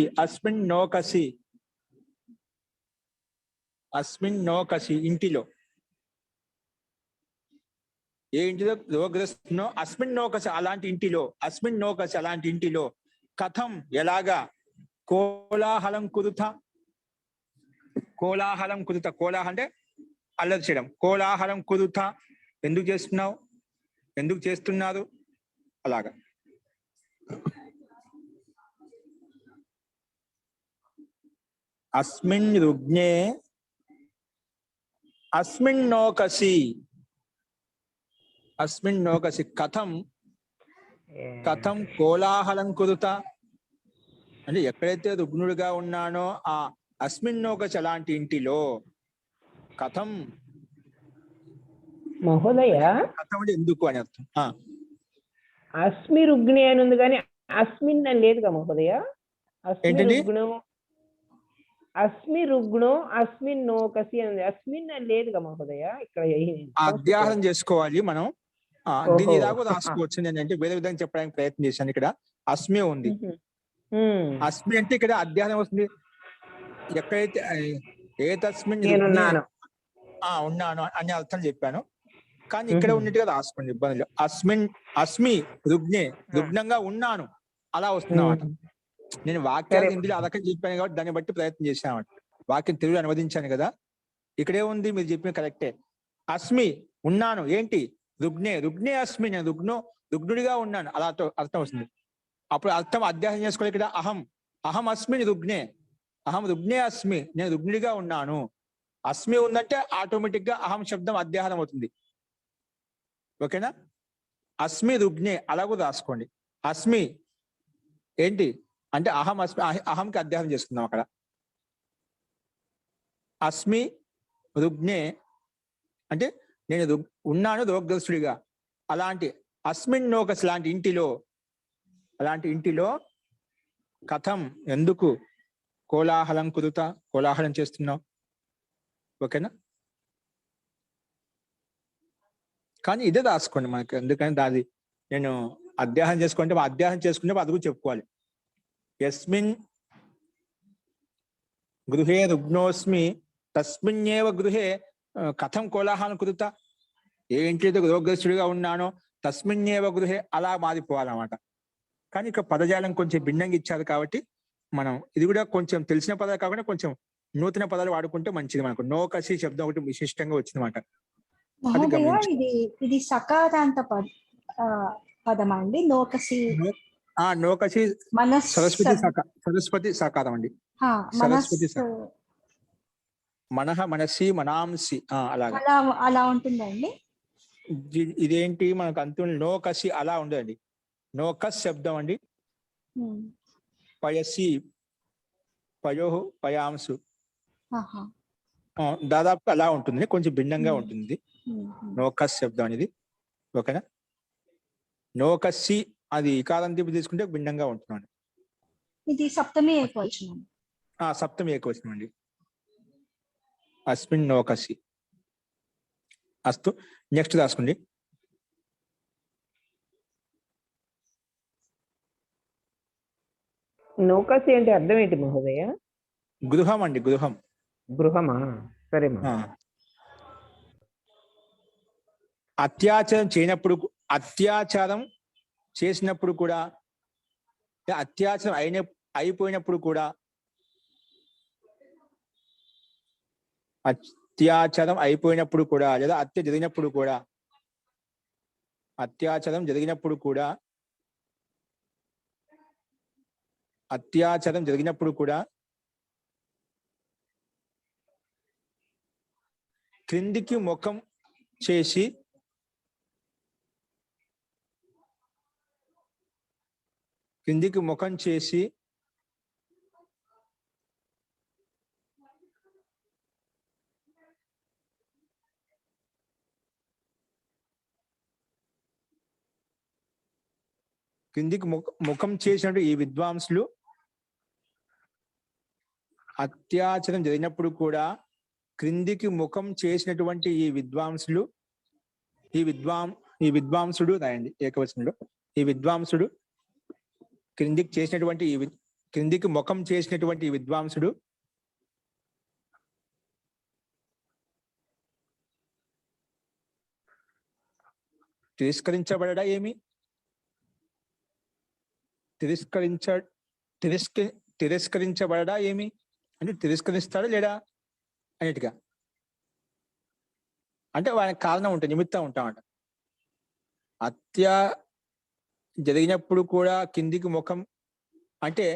Speaker 1: ఇంటిలో, ఏ ఇంటిలో రోగగ్రస్తునో అస్మిన్ నోకసి అలాంటి ఇంటిలో, కథం ఎలాగా, కోలాహలం కురుత, కోలాహలం అంటే అల్లరి చేయడం. కోలాహలం కురుత, ఎందుకు చేస్తున్నారు అలాగా. అస్మిన్ రుగ్నే అస్మిన్ నోకసి కథం కోలాహలం కురుత అంటే ఎక్కడైతే రుగ్నుడిగా ఉన్నానో ఆ అస్మిన్ నోకసి అలాంటి ఇంటిలో, కథం
Speaker 6: మహోదయ
Speaker 1: కథం అంటే ఎందుకు అని అర్థం.
Speaker 6: అస్మి రుగ్ని అని ఉంది కానీ అస్మిన్ అని లేదుగా మహోదయ. అస్మి రుగ్నో అస్మిన్ నోకసి అని ఉంది, అస్మిన్ అని లేదుగా మహోదయ ఇక్కడ.
Speaker 1: అధ్యాహనం చేసుకోవాలి మనం, దీన్ని ఇలాగో రాసుకోవచ్చు. నేనంటే వేరే విధంగా చెప్పడానికి ప్రయత్నం చేశాను. ఇక్కడ అస్మి ఉంది, అస్మి అంటే ఇక్కడ అధ్యాహనం వస్తుంది. ఎక్కడైతే ఏ తస్మిన్ ఉన్నాను అనే అర్థం చెప్పాను, కానీ ఇక్కడ ఉన్నట్టుగా రాసుకోండి, ఇబ్బంది లేదు. అస్మి రుగ్నే, రుగ్నంగా ఉన్నాను అలా వస్తున్నమాట. నేను వాక్యాన్ని హిందీలో అదొక చెప్పాను కాబట్టి దాన్ని బట్టి ప్రయత్నం చేశాను. వాక్యం తెలుగు అనువదించాను కదా. ఇక్కడే ఉంది, మీరు చెప్పిన కరెక్టే. అస్మి ఉన్నాను, ఏంటి రుగ్నే అస్మి, నేను రుగ్నుడిగా ఉన్నాను అలా అర్థం వస్తుంది. అప్పుడు అర్థం అధ్యాసం చేసుకోవాలి. ఇక్కడ అహం అస్మి రుగ్నే అస్మి, నేను రుగ్నుడిగా ఉన్నాను. అస్మి ఉందంటే ఆటోమేటిక్ గా అహం శబ్దం అధ్యాహనం అవుతుంది. ఓకేనా? అస్మి రుగ్నే అలాగూ రాసుకోండి. అస్మి ఏంటి అంటే అహంకి అధ్యాహనం చేసుకుందాం అక్కడ. అస్మి రుగ్నే అంటే నేను ఉన్నాను రోగగ్రస్తుడిగా. అలాంటి అస్మిన్ నోకస్ అలాంటి ఇంటిలో కథం ఎందుకు కోలాహలం కురుత, కోలాహలం చేస్తున్నావు. ఓకేనా? కానీ ఇదే రాసుకోండి మనకి, ఎందుకంటే అది నేను అధ్యాహనం చేసుకుంటే అది కూడా చెప్పుకోవాలి. యస్మిన్ గృహే రుగ్నోస్మి తస్మిన్నేవ గృహే కథం కోలాహలం కురుత, ఏ ఇంటితో రోగగ్రస్తుడిగా ఉన్నానో తస్మిన్నేవ గృహే అలా మారిపోవాలన్నమాట. కానీ ఇక్కడ పదజాలం కొంచెం భిన్నంగా ఇచ్చారు కాబట్టి మనం ఇది కూడా కొంచెం తెలిసిన పదాలు కాకుండా కొంచెం నూతన పదాలు వాడుకుంటే మంచిది. మనకు నోకసి శబ్దం ఒకటి విశిష్టంగా వచ్చిందన్నమాట.
Speaker 8: మహోదయ
Speaker 1: గమనించు.
Speaker 8: ఇది సకారాంత పదమా అండి? నోకసి
Speaker 1: నోకసి
Speaker 8: మనస్
Speaker 1: సరస్వతి సకారం అండి. సరస్వతి మనహ మనసి మనాంసి అలాగా
Speaker 8: అలా ఉంటుందండి.
Speaker 1: ఇదేంటి మనకు అంతం నోకసి అలా ఉండదండి. నోకస్ శబ్దం అండి. పయసి పయోహు పయాంసు దాదాపు అలా ఉంటుంది, కొంచెం భిన్నంగా ఉంటుంది నోకస్ శబ్దం అనేది. ఓకేనా? నోకసి అది ఇకారాంతి తీసుకుంటే భిన్నంగా ఉంటుందండి.
Speaker 8: ఇది సప్తమి ఏకవచనం.
Speaker 1: సప్తమి ఏకవచనం అండి. అస్మిన్ నోకసి. అస్తు, నెక్స్ట్ రాసుకోండి.
Speaker 6: నౌకసి అంటే అర్థం ఏంటి మహోదయ?
Speaker 1: గృహం అండి, గృహం.
Speaker 6: గృహమా? సరే.
Speaker 1: అత్యాచారం చేసినప్పుడు కూడా, అత్యాచారం అయిపోయినప్పుడు కూడా, అత్యాచారం అయిపోయినప్పుడు కూడా లేదా అత్యాచారం జరిగినప్పుడు కూడా క్రిందికి ముఖం చేసి ముఖం చేసినట్టు ఈ విద్వాంసులు అత్యాచారం జరిగినప్పుడు కూడా క్రిందికి ముఖం చేసినటువంటి ఈ విద్వాంసుడు రాయండి ఏకవచనంలో. ఈ విద్వాంసుడు క్రిందికి ముఖం చేసినటువంటి ఈ విద్వాంసుడు తిరస్కరించబడడా ఏమి? తిరస్కరించబడడా ఏమి అంటే తిరస్కరిస్తాడా లేడా అన్నిటిగా. అంటే వానికి కారణం ఉంటుంది, నిమిత్తం ఉంటామంట. జరిగినప్పుడు కూడా కిందికి ముఖం అంటే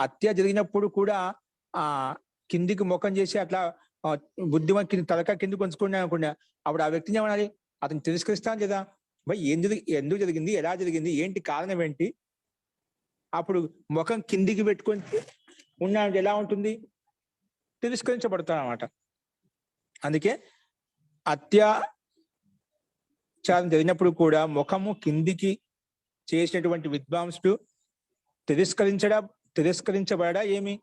Speaker 1: హత్య జరిగినప్పుడు కూడా కిందికి ముఖం చేసి అట్లా బుద్ధిమంత తలక కిందికి ఉంచుకున్నా అనుకున్నా, అప్పుడు ఆ వ్యక్తిని ఏమనాలి? అతను తిరస్కరిస్తాను లేదా? ఎందుకు జరిగింది, ఎలా జరిగింది, ఏంటి కారణం ఏంటి? అప్పుడు ముఖం కిందికి పెట్టుకొని ఉన్నాడు ఎలా ఉంటుంది? తిరస్కరించబడతాడు అన్నమాట. అందుకే అత్యాచారం జరిగినప్పుడు కూడా ముఖము కిందికి చేసినటువంటి విద్వాంసుడు తిరస్కరించబడడా ఏమి?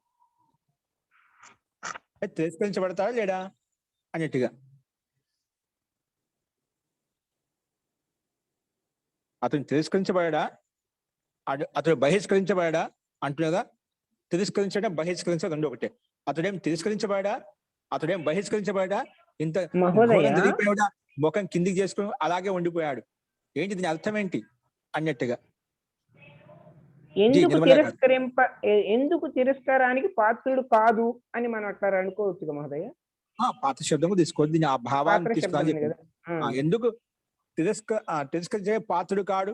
Speaker 1: తిరస్కరించబడతాడా లేడా అన్నట్టుగా. అతను తిరస్కరించబడడా, అతడు బహిష్కరించబడడా అంటున్నదా? తిరస్కరించడం బహిష్కరించడం రెండు ఒకటే. అతడేం తిరస్కరించబడా, అతడేం బహిష్కరించబడా, ఇంత జరిగిపోయాడా, ముఖం కిందికి చేసుకుని అలాగే ఉండిపోయాడు. ఏంటి దీని అర్థం ఏంటి అన్నట్టుగా.
Speaker 6: ఎందుకు తిరస్కారానికి పాత్రుడు కాదు అని మనం అట్లా అనుకోవచ్చు మహోదయ.
Speaker 1: పాత్ర శబ్దం తీసుకోవద్దు, దీని ఆ భావాన్ని తీసుకోవాలి. ఎందుకు తిరస్కరించే పాత్రుడు కాడు,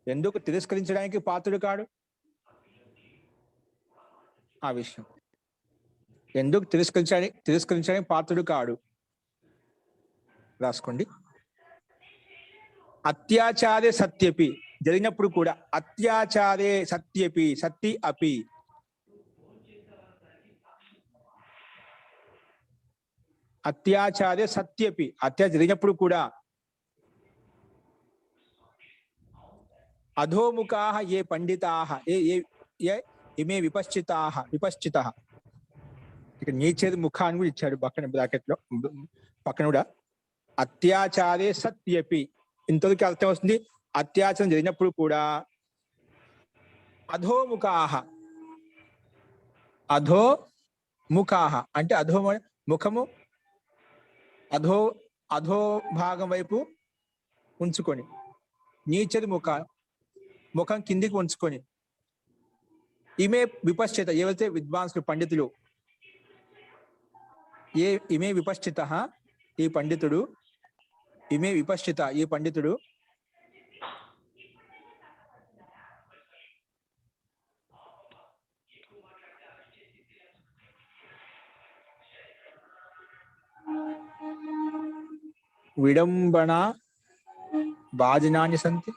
Speaker 1: ఎందుకు తిరస్కరించడానికి పాత్రుడు కాడు, ఆ విషయం. ఎందుకు తిరస్కరించడానికి పాత్రుడు కాడు రాసుకోండి. అత్యాచారే సత్యపి జరిగినప్పుడు కూడా, అత్యాచారే సత్యపి సత్తి అపి, అత్యాచారే సత్యపి జరిగినప్పుడు కూడా అధోముఖాః ఏ పండితాః ఇమే విపశ్చితాః ఇక్కడ నీచేది ముఖాన్ని కూడా ఇచ్చాడు పక్కన బ్రాకెట్ లో పక్కన కూడా. అత్యాచారే సత్యపి ఇంతవరకు అర్థం వస్తుంది. అత్యాచారం జరిగినప్పుడు కూడా అధోముఖాః అంటే ముఖము అధో భాగం వైపు ఉంచుకొని, నీచది ముఖం కిందికి ఉంచుకొని, ఇమే విపశ్చిత ఏవైతే విద్వాంసులు పండితులు ఇమే విపశ్చిత ఈ పండితుడు ఇమే విపశ్చిత ఈ పండితుడు విడంబనా భాజనాని సంతి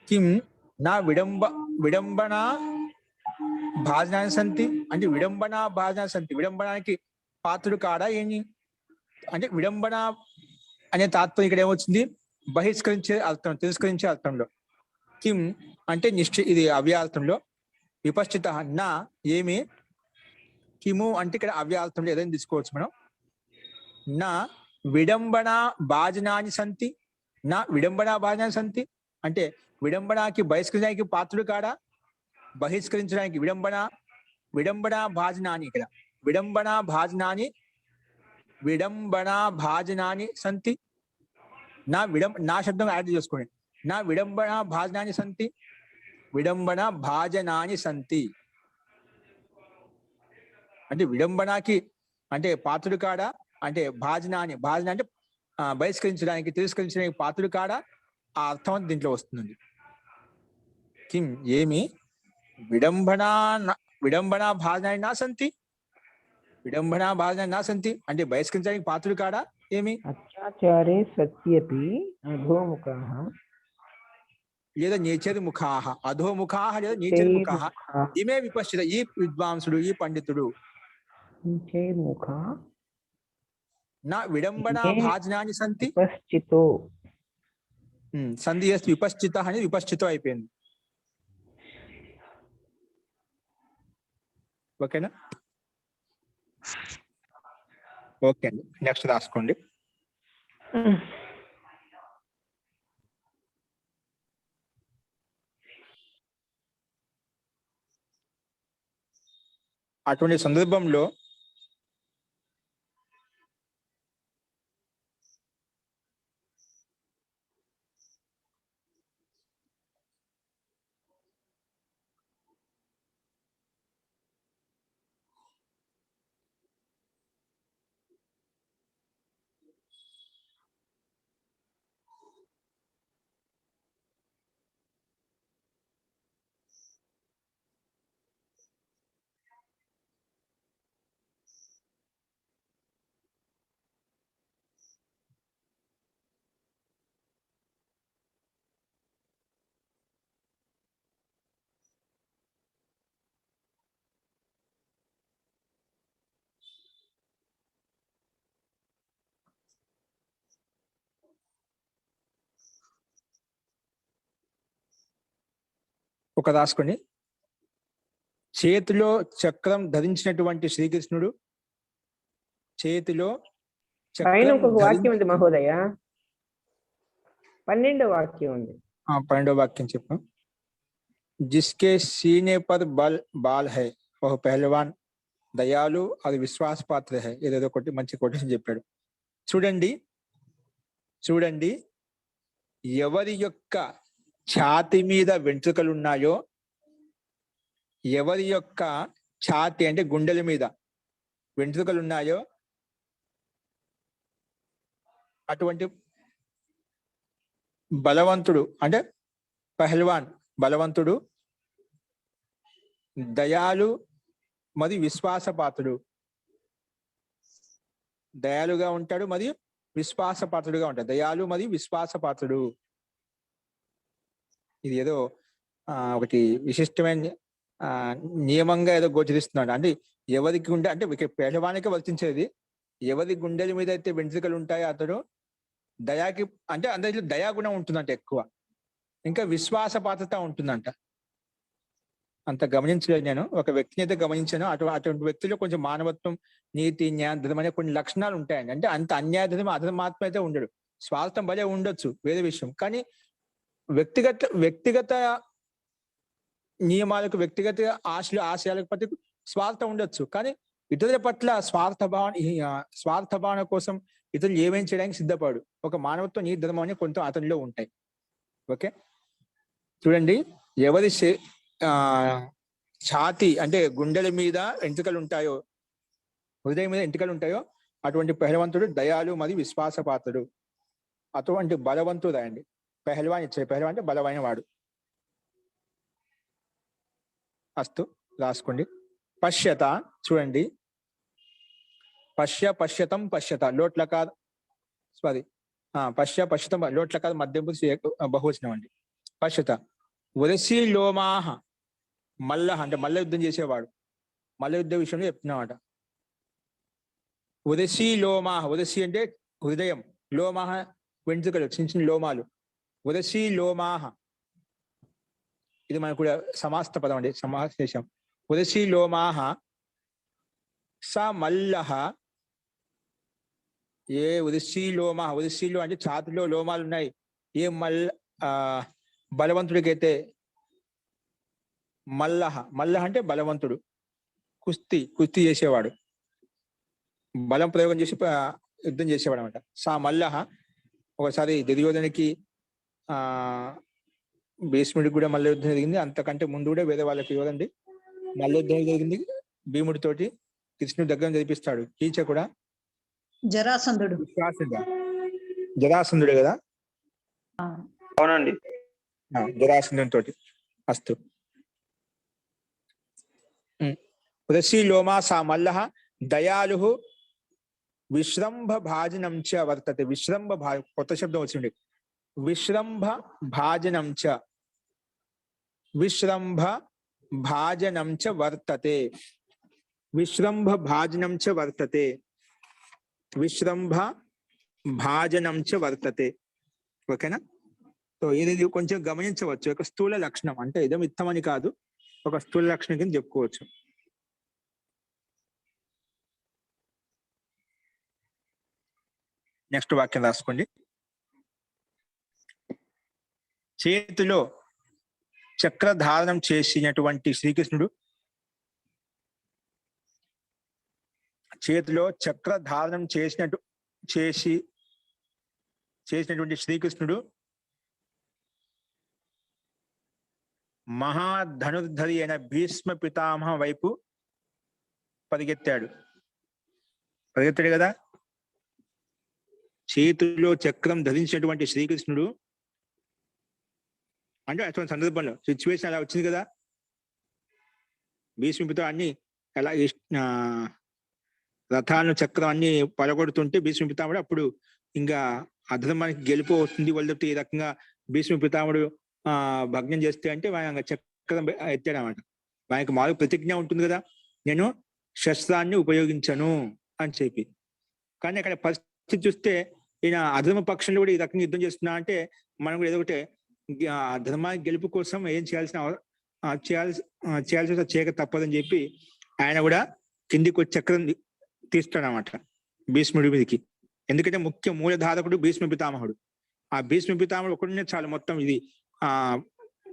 Speaker 1: కిం నా విడంబనా భాజనాని సంతి అంటే విడంబనా భాజనాని సంతి విడంబనానికి పాత్రుడు కాడా ఏంటి అంటే విడంబన అనే తాత్పర్యం ఇక్కడ ఏమొచ్చింది బహిష్కరించే అర్థం తిరస్కరించే అర్థంలో కిం అంటే ఇది అవ్యార్థంలో విపశ్చిత నా ఏమి కిము అంటే ఇక్కడ అవ్యార్థంలో ఏదైనా తీసుకోవచ్చు మనం నా విడంబన భాజనాని సంతి నా విడంబన భాజనాని సంతి అంటే విడంబనాకి బహిష్కరించడానికి పాత్రుడు కాడా బహిష్కరించడానికి విడంబన భాజనాని ఇక్కడ విడంబన భాజనాని సంతి నా శబ్దం యాడ్ చేసుకోండి నా విడంబన భాజనాని సంతి విడంబన భాజనాని సంతి అంటే విడంబనాకి అంటే పాత్రుడు కాడా అంటే భాజన అంటే బహిష్కరించడానికి తిరస్కరించడానికి పాత్రుడు కాడా ఆ అర్థం దీంట్లో వస్తుంది కిం ఏమి విడంబన భాజనాని నా సంతి విడంబనా భాజన నా సంతి అంటే బహిష్కరించడానికి పాత్రుడు కాడా ఏమి
Speaker 6: అత్యాచారే సత్యపి అధోముఖాః
Speaker 1: లేదా నేచేది ముఖాః అధోముఖాః లేదా నేచేది ముఖాః ఇమే విపశ్చిత ఈ విద్వాంసుడు ఈ పండితుడు
Speaker 6: ముఖా
Speaker 1: నా విడంబనా భాజనాని సంతి
Speaker 6: విపశ్చితో
Speaker 1: సంధి చేస్తే విపశ్చిత అనేది విపశ్చితో అయిపోయింది ఓకేనా ఓకే అండి నెక్స్ట్ రాసుకోండి అటువంటి సందర్భంలో ఒక రాసుకోండి చేతిలో చక్రం ధరించినటువంటి శ్రీకృష్ణుడు చేతిలో
Speaker 6: పైన ఒక వాక్యం ఉంది మహోదయ 12వ వాక్యం ఉంది
Speaker 1: 12వ వాక్యం చెప్పు जिसके सीने पर बाल है वह पहलवान దయాలు అది విశ్వాస పాత్ర హై ఏదేదో ఒకటి మంచి కొటేషన్ చెప్పాడు చూడండి ఎవరి యొక్క ఛాతి మీద వెంట్రుకలు ఉన్నాయో ఎవరి యొక్క ఛాతి అంటే గుండెల మీద వెంట్రుకలు ఉన్నాయో అటువంటి బలవంతుడు అంటే పహల్వాన్ బలవంతుడు దయాలు మరియు విశ్వాసపాత్రుడు దయాలుగా ఉంటాడు మరియు విశ్వాసపాత్రుడుగా ఉంటాడు దయాలు మరియు విశ్వాసపాత్రుడు ఇది ఏదో ఒకటి విశిష్టమైన నియమంగా ఏదో గోచరిస్తున్నాడు అంటే ఎవరికి ఉండే అంటే పేదవానికి వర్తించేది ఎవరి గుండెల మీద అయితే వెంట్రుకలు ఉంటాయో అతడు దయాకి అంటే అందరిలో దయాగుణం ఉంటుందంట ఎక్కువ ఇంకా విశ్వాసపాత్రత ఉంటుందంట అంత గమనించలేదు నేను ఒక వ్యక్తిని అయితే గమనించాను అటువంటి వ్యక్తిలో కొంచెం మానవత్వం నీతి న్యాయం అనే కొన్ని లక్షణాలు ఉంటాయండి అంటే అంత అన్యాయం అతను మాత్రం అయితే ఉండడు స్వార్థం భలే ఉండొచ్చు వేరే విషయం కానీ వ్యక్తిగత నియమాలకు వ్యక్తిగత ఆశయాలకు ప్రతి స్వార్థం ఉండొచ్చు కానీ ఇతరుల పట్ల స్వార్థ భావన కోసం ఇతరులు ఏమేం చేయడానికి సిద్ధపడు ఒక మానవత్వం నీ ధర్మం అని కొంత అతనిలో ఉంటాయి ఓకే చూడండి ఎవరి ఛాతి అంటే గుండెల మీద ఎంట్రుకలు ఉంటాయో, హృదయం మీద ఎంట్రుకలు ఉంటాయో అటువంటి పెహల్వంతుడు దయాలు మరియు విశ్వాసపాత్రుడు. అటువంటి బలవంతుడు అండి. పెహల్వాన్ ఇచ్చాడు. పెహల్వాన్ అంటే బలమైన వాడు. అస్తు, రాసుకోండి. పశ్యత చూడండి. పశ్యతం పశ్యత లోట్లకార్ సారీ పశ్యతం లోట్లకార్ మధ్యపు బహువచనం అండి. పశ్యత. ఉదసి లోమాహ మల్ల అంటే మల్ల యుద్ధం చేసేవాడు. మల్ల యుద్ధ విషయంలో చెప్తున్నామాట. ఉదసి లోమాహ, ఉదసి అంటే హృదయం, లోమాహ వెంట్రుకలు, చిన్న చిన్న లోమాలు. ఉదసి లోమాహ ఇది మనకు కూడా సమాస్త పదం అండి, సమాసేషం. ఉదసి లోమాహ స మల్లహ ఏ ఉదసి లోమాహ, ఉదసిలో అంటే ఛాతిలో లోమాలు ఉన్నాయి. ఏ బలవంతుడికైతే మల్లహ, మల్లహ అంటే బలవంతుడు, కుస్తీ చేసేవాడు, బలం ప్రయోగం చేసి యుద్ధం చేసేవాడు అనమాట. సా మల్లహ. ఒకసారి దుర్యోధనికి భీష్ముడికి కూడా మల్ల యుద్ధం జరిగింది. అంతకంటే ముందు కూడా వేరే వాళ్ళకి ఇవ్వదండి మల్ల యుద్ధం జరిగింది. భీముడితోటి కృష్ణుడి దగ్గర జరిపిస్తాడు. కీచ కూడా
Speaker 10: జరాసంధుడు,
Speaker 1: జరాసంధుడే కదా.
Speaker 3: అవునండి.
Speaker 1: జరాసంధుని తోటి. అస్తు. ఉదసి లోమా సా మల్లః దయాలు విశ్రంభ భాజనం చ వర్తతే. విశ్రంభ కొత్త శబ్దం వచ్చింది. విశ్రంభ భాజనం చ, విశ్రంభ భాజనం చ వర్తతే. విశ్రంభ భాజనం చ వర్తతే. విశ్రంభ భాజనం చ వర్తతే. ఓకేనా? సో ఇది కొంచెం గమనించవచ్చు. ఒక స్థూల లక్షణం అంటే ఇదో మిత్తమని కాదు, ఒక స్థూల లక్షణం కింద చెప్పుకోవచ్చు. నెక్స్ట్ వాక్యం రాసుకోండి. చేతిలో చక్రధారణం చేసినటువంటి శ్రీకృష్ణుడు, చేతిలో చక్రధారణం చేసినటువంటి శ్రీకృష్ణుడు మహాధనుర్ధరి అయిన భీష్మ పితామహ వైపు పరిగెత్తాడు కదా. చేతిలో చక్రం ధరించినటువంటి శ్రీకృష్ణుడు అంటే అటువంటి సందర్భంలో సిచ్యువేషన్ అలా వచ్చింది కదా. భీష్మ పిత అన్ని ఎలా రథాలను చక్రం అన్ని పలగొడుతుంటే భీష్మ పితామహుడు అప్పుడు ఇంకా అధర్మానికి గెలుపు వస్తుంది వాళ్ళతో ఈ రకంగా భీష్మ పితామహుడు భగ్నం చేస్తే అంటే ఆయన చక్రం ఎత్తాడు అన్నమాట. ఆయనకు మాకు ప్రతిజ్ఞ ఉంటుంది కదా, నేను శస్త్రాన్ని ఉపయోగించను అని చెప్పి. కానీ అక్కడ పరిస్థితి చూస్తే ఈయన అధర్మ పక్షంలో కూడా ఈ రకంగా యుద్ధం చేస్తున్నా అంటే మనం కూడా ఏదో ఒకటి ధర్మానికి గెలుపు కోసం ఏం చేయాల్సి చేయక తప్పదని చెప్పి ఆయన కూడా కిందికి వచ్చి చక్రం తీస్తాడు అన్నమాట భీష్ముడి మీదకి. ఎందుకంటే ముఖ్య మూలధారకుడు భీష్మ పితామహుడు. ఆ భీష్మ పితామహుడు ఒకటినే చాలు మొత్తం ఇది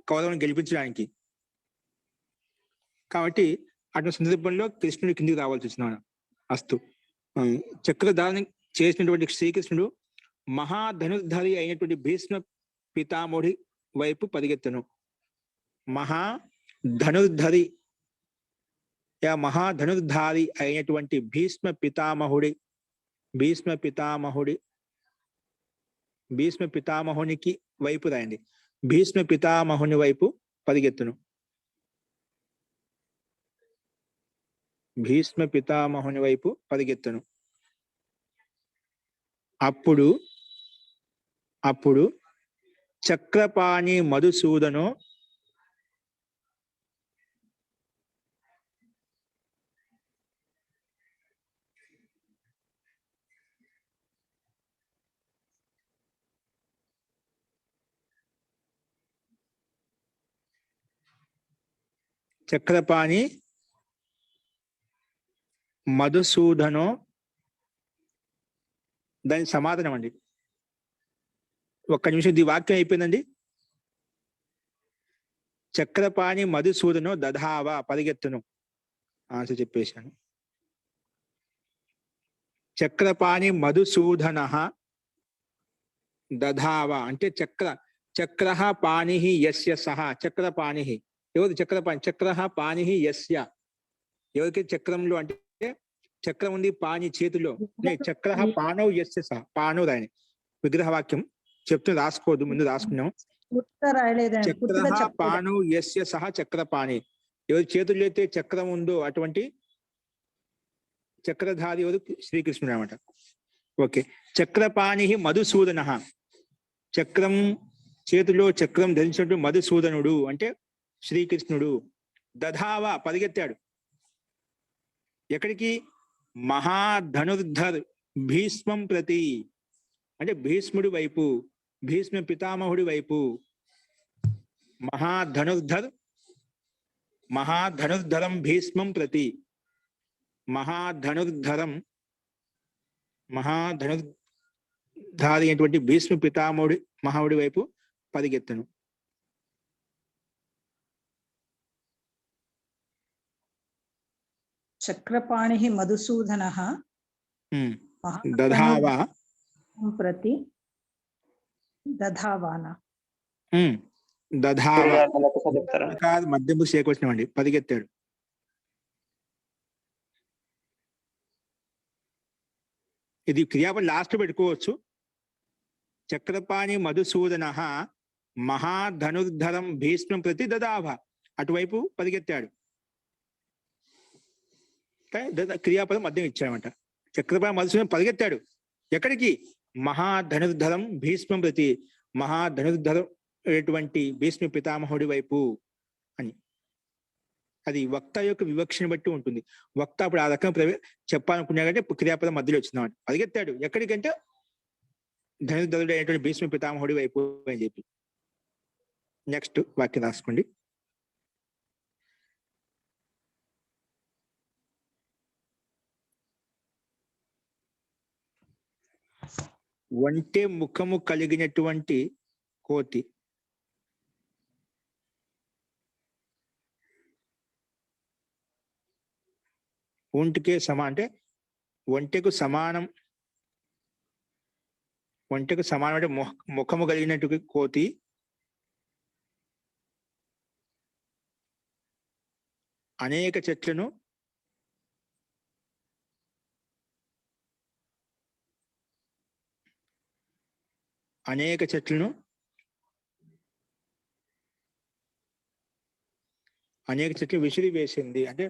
Speaker 1: కౌరవుని గెలిపించడానికి. కాబట్టి అటువంటి సందర్భంలో కృష్ణుడి కిందికి రావాల్సి వచ్చిన అస్తు. చక్రధారణ చేసినటువంటి శ్రీకృష్ణుడు మహాధనుర్ధారి అయినటువంటి భీష్మ పితామహుడి వైపు పరిగెత్తను. మహాధనుర్ధారి అయినటువంటి భీష్మ పితామహునికి వైపు రాయండి. భీష్మ పితామహుని వైపు పరిగెత్తును. భీష్మ పితామహుని వైపు పరిగెత్తును. అప్పుడు చక్రపాణి మధుసూదను మధుసూదనో దాని సమాధానం అండి. ఒక్క నిమిషం, ఇది వాక్యం అయిపోయిందండి. చక్రపాణి మధుసూదనో దధావా పరిగెత్తును. ఆన్సర్ చెప్పేశాను. చక్రపాణి మధుసూదన దధావా అంటే చక్ర పాణి యస్య సహ చక్రపాణి ఎవరు చక్రపాణి? చక్ర పాణి యస్య, ఎవరికి చక్రంలో అంటే చక్రం ఉంది పాణి చేతిలో, చక్ర పాణవ్ యస్య సహ, పాణవ్ రాయని విగ్రహవాక్యం చెప్తూ రాసుకోవద్దు, ముందు రాసుకున్నాం.
Speaker 10: పూర్తిగా రాయలేదండి,
Speaker 1: చక్ర
Speaker 10: పూర్తిగా చెప్పలేదు.
Speaker 1: పాణవ్ యస్య సహ చక్రపాణి, ఎవరి చేతుల్లో అయితే చక్రం ఉందో అటువంటి చక్రధారి ఎవరు? శ్రీకృష్ణుడు అనమాట. ఓకే. చక్రపాణి మధుసూదన, చక్రం చేతిలో చక్రం ధరించినట్టు మధుసూదనుడు అంటే శ్రీకృష్ణుడు. దధావ పరిగెత్తాడు, ఎక్కడికి? మహాధనుర్ధర్ భీష్మం ప్రతి, అంటే భీష్ముడి వైపు, భీష్మ పితామహుడి వైపు. మహాధనుర్ధరం భీష్మం ప్రతి, మహాధనుర్ధారి అయినటువంటి భీష్మ పితామహుడి మహావుడి వైపు పరిగెత్తను.
Speaker 10: చక్రపాణి మధుసూదన
Speaker 1: దధావ
Speaker 10: ప్రతి దధావాన.
Speaker 1: దధావ
Speaker 3: చెప్తారా?
Speaker 1: కాదు, మధ్యము చేకొచ్చినామండి. పరిగెత్తాడు. ఇది క్రియాపద లాస్ట్ పెట్టుకోవచ్చు. చక్రపాణి మధుసూదన మహాధనుర్ధరం భీష్మం ప్రతి దదాభ, అటువైపు పరిగెత్తాడు. క్రియాపదం మధ్యం ఇచ్చాడనమాట. చక్రపాణి మధుసూదనం పరిగెత్తాడు, ఎక్కడికి? మహాధనుర్ధరం భీష్మం ప్రతి, మహాధనుర్ధరం అటువంటి భీష్మ పితామహుడి వైపు అని. అది వక్త యొక్క వివక్షను బట్టి ఉంటుంది. వక్త అప్పుడు ఆ రకం చెప్పాలనుకున్నా కంటే క్రియాపదం మధ్యలో వచ్చిందన్నమాట. పరిగెత్తాడు ఎక్కడికంటే ధనుర్ధరుడు అయినటువంటి భీష్మ పితామహుడి వైపు అని చెప్పి. నెక్స్ట్ వాక్యం రాసుకోండి. ఒంటె ముఖము కలిగినటువంటి కోతి. ఒంటికే అంటే ఒంటెకు సమానం, ఒంటెకు సమానం అంటే ముఖము కలిగినట్టు కోతి. అనేక చెట్లను విసిరి వేసింది, అంటే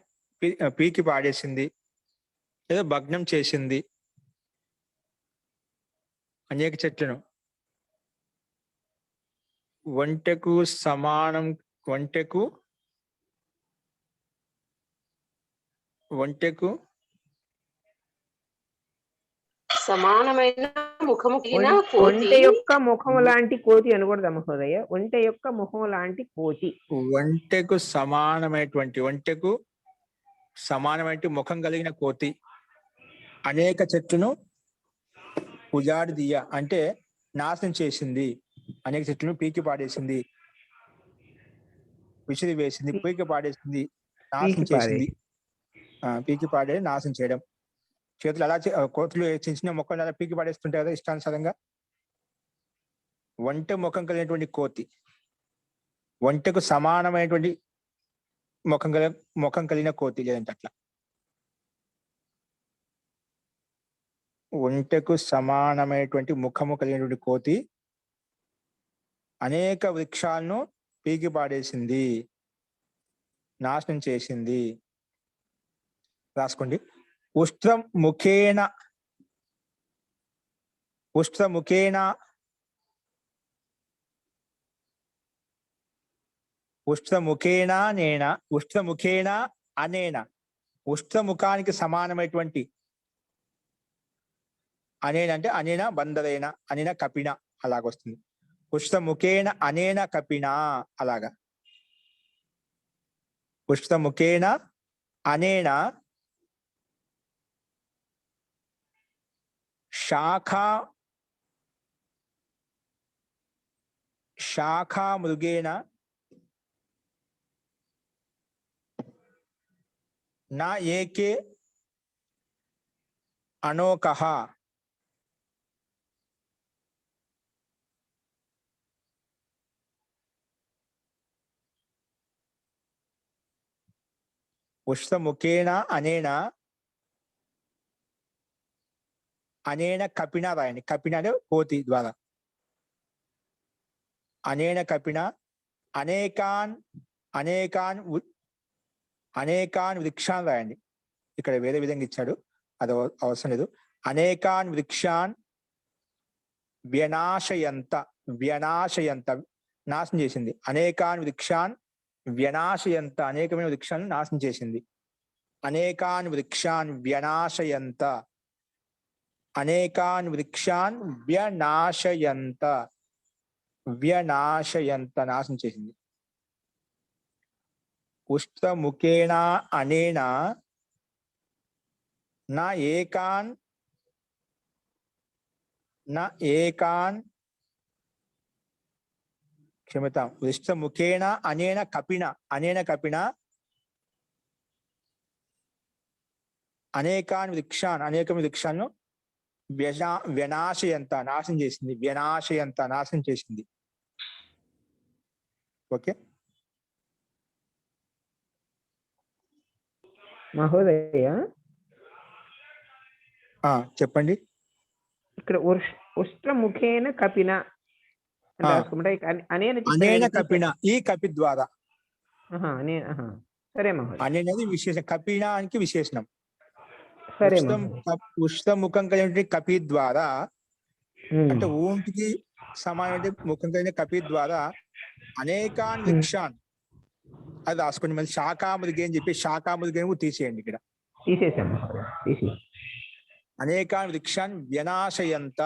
Speaker 1: పీకి పాడేసింది, లేదా భగ్నం చేసింది. అనేక చెట్లను ఒంటెకు సమానం, ఒంటెకు
Speaker 4: సమానమైన ముఖము కలిగిన
Speaker 6: ఒంటె యొక్క ముఖము లాంటి కోతి అనకూడదు మహోదయ. ఒంటె యొక్క ముఖము లాంటి కోతి.
Speaker 1: ఒంటెకు సమానమైన ముఖం కలిగిన కోతి అనేక చెట్లను ఉజాడిదియ అంటే నాశనం చేసింది. అనేక చెట్లను పీకి పాడేసింది, విసిరి వేసింది, పీకి పాడేసింది, నాశనం చేసింది. పీకి పాడే నాశనం చేయడం. చేతులు అలా కోతులు చిన్న చిన్న మొక్కలు అలా పీకి పాడేస్తుంటాయి కదా ఇష్టానుసారంగా. ఒంటె ముఖం కలిగినటువంటి కోతి, ఒంటెకు సమానమైనటువంటి ముఖం కలిగిన కోతి, లేదంటే అట్లా ఒంటెకు సమానమైనటువంటి ముఖము కలిగినటువంటి కోతి అనేక వృక్షాలను పీకి పాడేసింది, నాశనం చేసింది. రాసుకోండి. ఉష్ట్రముఖేన అనేన, ఉష్ట్రముఖానికి సమానమైనటువంటి, అనేన అంటే అనేన బందరేన, అనేన కపిన అలాగొస్తుంది. ఉష్ట్రముఖేన అనేన కపిన, అలాగా. ఉష్ట్రముఖేన అనేన శాఖా మృగేణ నా ఏకే అనోకః. ఉష్ణముఖేన అనేన కపిన రాయండి. కపిన అంటే కోతి ద్వారా. అనేన కపిన అనేకాన్ వృక్షాన్ రాయండి. ఇక్కడ వేరే విధంగా ఇచ్చాడు, అది అవసరం లేదు. అనేకాన్ వృక్షాన్ వ్యనాశయంత నాశనం చేసింది. అనేకాన్ వృక్షాన్ వ్యనాశయంత అనేకమైన వృక్షాలను నాశనం చేసింది. అనేకాన్ వృక్షాన్ వ్యనాశయంత అనేకాన్ వృక్షాన్ వ్యనాశయంత నాశనం చేసింది. ఉష్ణముఖేన అనేన నా ఏకాన్ క్షమతాం. ఉష్ణముఖేన అనేన కపిన అనేకాన్ వృక్షాలను వ్యనాశయంత నాశనం చేసింది. ఓకే
Speaker 6: మహోదయ,
Speaker 1: చెప్పండి.
Speaker 6: ఇక్కడ ఉష్ట్రముఖేన కపిన రాసుకుంటే
Speaker 1: అనేన కపిన, ఈ కపి ద్వారా.
Speaker 6: సరే మహోదయ.
Speaker 1: అనేది విశేషం, కపినానికి విశేషణం.
Speaker 6: సరే
Speaker 1: ఉష్ణముఖం కలిగిన కపి ద్వారా అంటే ఊంటికి సమానమైన ముఖం కలిగిన కపి ద్వారా అనేకాన్ వృక్షాన్ అది రాసుకోండి. మళ్ళీ శాఖామృగి అని చెప్పి శాఖామృగి తీసేయండి. ఇక్కడ
Speaker 6: తీసేసాం.
Speaker 1: అనేకాన్ వృక్షాన్ వ్యనాశయంత.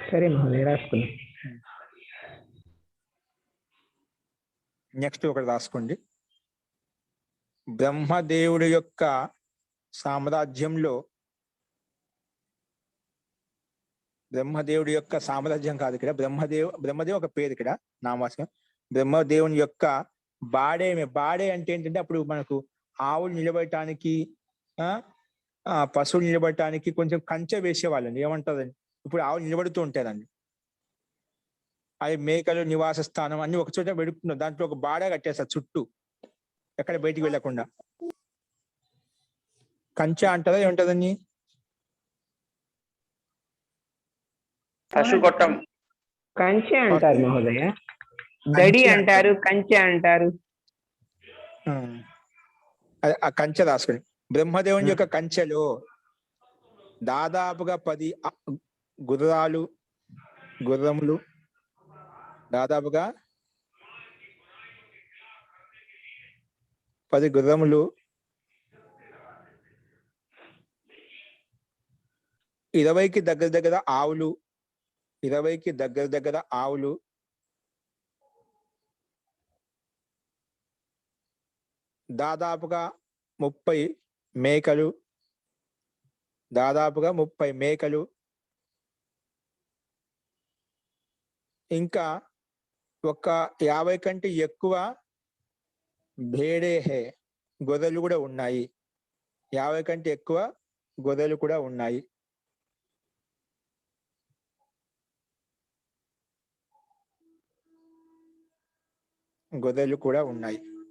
Speaker 6: సరే మహోదయ, రాసుకున్నాం.
Speaker 1: నెక్స్ట్ ఒకటి రాసుకోండి. బ్రహ్మదేవుడి యొక్క సామ్రాజ్యంలో, బ్రహ్మదేవుడి యొక్క సామ్రాజ్యం కాదు ఇక్కడ, బ్రహ్మదేవ్ ఒక పేరు ఇక్కడ నామవాచకం. బ్రహ్మదేవుని యొక్క బాడే అంటే ఏంటంటే అప్పుడు మనకు ఆవులు నిలబడటానికి పశువులు నిలబడటానికి కొంచెం కంచె వేసేవాళ్ళండి. ఏమంటారండి, ఇప్పుడు ఆవులు నిలబడుతూ ఉంటారండి. అవి మేకలు నివాస స్థానం అన్ని ఒక చోట పెడుతున్నారు. దాంట్లో ఒక బాడ కట్టేస్తారు చుట్టూ, ఎక్కడ బయటికి వెళ్ళకుండా. కంచె అంటారా ఏమంటారండి?
Speaker 3: పశుగొట్టం.
Speaker 6: కంచె అంటారు మహోదయ, దడి అంటారు, కంచె అంటారు.
Speaker 1: ఆ కంచె రాసుకోండి. బ్రహ్మదేవుని యొక్క కంచెలో దాదాపుగా 10 గుర్రములు, దాదాపుగా 10 గుర్రములు, 20కి దగ్గర ఆవులు, 20కి దగ్గర ఆవులు, దాదాపుగా 30 మేకలు, ఇంకా ఒక 50 కంటే ఎక్కువ భేడేహే గొర్రెలు కూడా ఉన్నాయి. 50 కంటే ఎక్కువ గొర్రెలు కూడా ఉన్నాయి.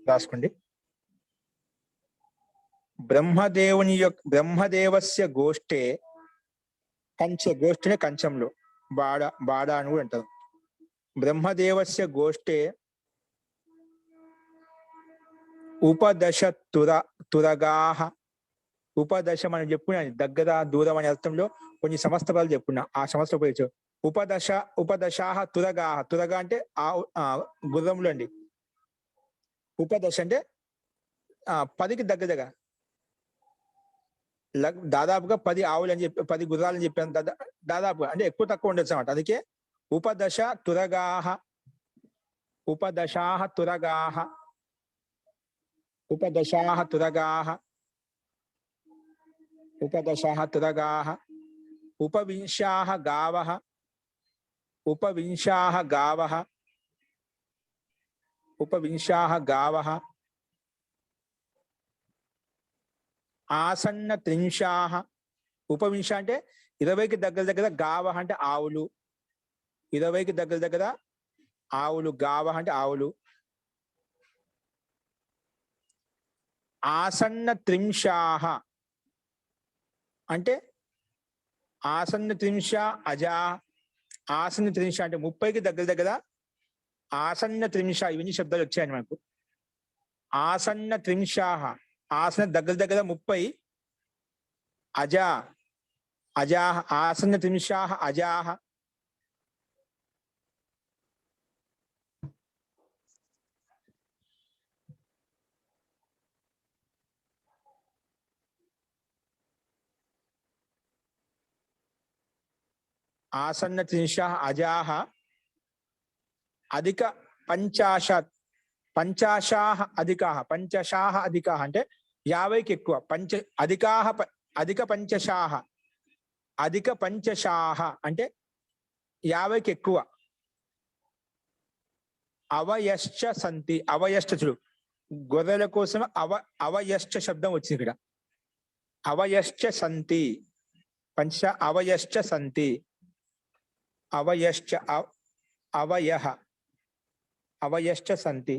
Speaker 1: రాసుకోండి. బ్రహ్మదేవస్య గోష్ఠే గోష్ఠిని కంచంలో బాడ అని కూడా అంటారు. బ్రహ్మదేవస్య గోష్ఠే ఉపదశ తురగాహ. ఉపదశ మనం చెప్పుకున్నా దగ్గర దూరం అనే అర్థంలో కొన్ని సంవత్సరాలు చెప్పుకున్నా. ఆ సంవత్సరం ఉపయోగించు. ఉపదశాహ తురగాహ. తురగా అంటే గుర్రములు అండి. ఉపదశ అంటే 10కి దగ్గర దాదాపుగా 10 ఆవులు అని చెప్పి 10 గుర్రాలు అని చెప్పాను. దాదాపుగా అంటే ఎక్కువ తక్కువ ఉండొచ్చు అన్నమాట. అందుకే ఉపదశాహ తురగాహ. ఉపవింశాహ గావః. ఆసన్న త్రింశాహ. ఉపవింశ అంటే 20కి దగ్గర గావః అంటే ఆవులు. 20కి దగ్గర ఆవులు. గావః అంటే ఆవులు. ఆసన్న త్రింశాహ అంటే ఆసన్న త్రింశ అజా ఆసన్న త్రింశ అంటే 30కి దగ్గర ఆసన్న త్రింశ ఇవన్నీ శబ్దాలు వచ్చాయని మనకు. ఆసన్న త్రింశాహ ఆసన దగ్గర 30 అజా అజాహ ఆసన్న త్రింశాహ అజాహ ఆసన్న త్రింశాహ అజాహ అధిక పంచాశత్ పంచాశాహ అధికాహ పంచశాహ అధికాహ అంటే 50కి ఎక్కువ అధిక పంచశాహ అధిక పంచశాహ అంటే 50కి ఎక్కువ. అవయశ్చ సంతి అవయశ్చ చూడు గొర్రెల కోసం అవయశ్చ శబ్దం వచ్చింది ఇక్కడ. అవయశ్చ సంతి పంచ అవయశ్చ సంతి అవయశ్చ అవయః అవయశ్చ సంతి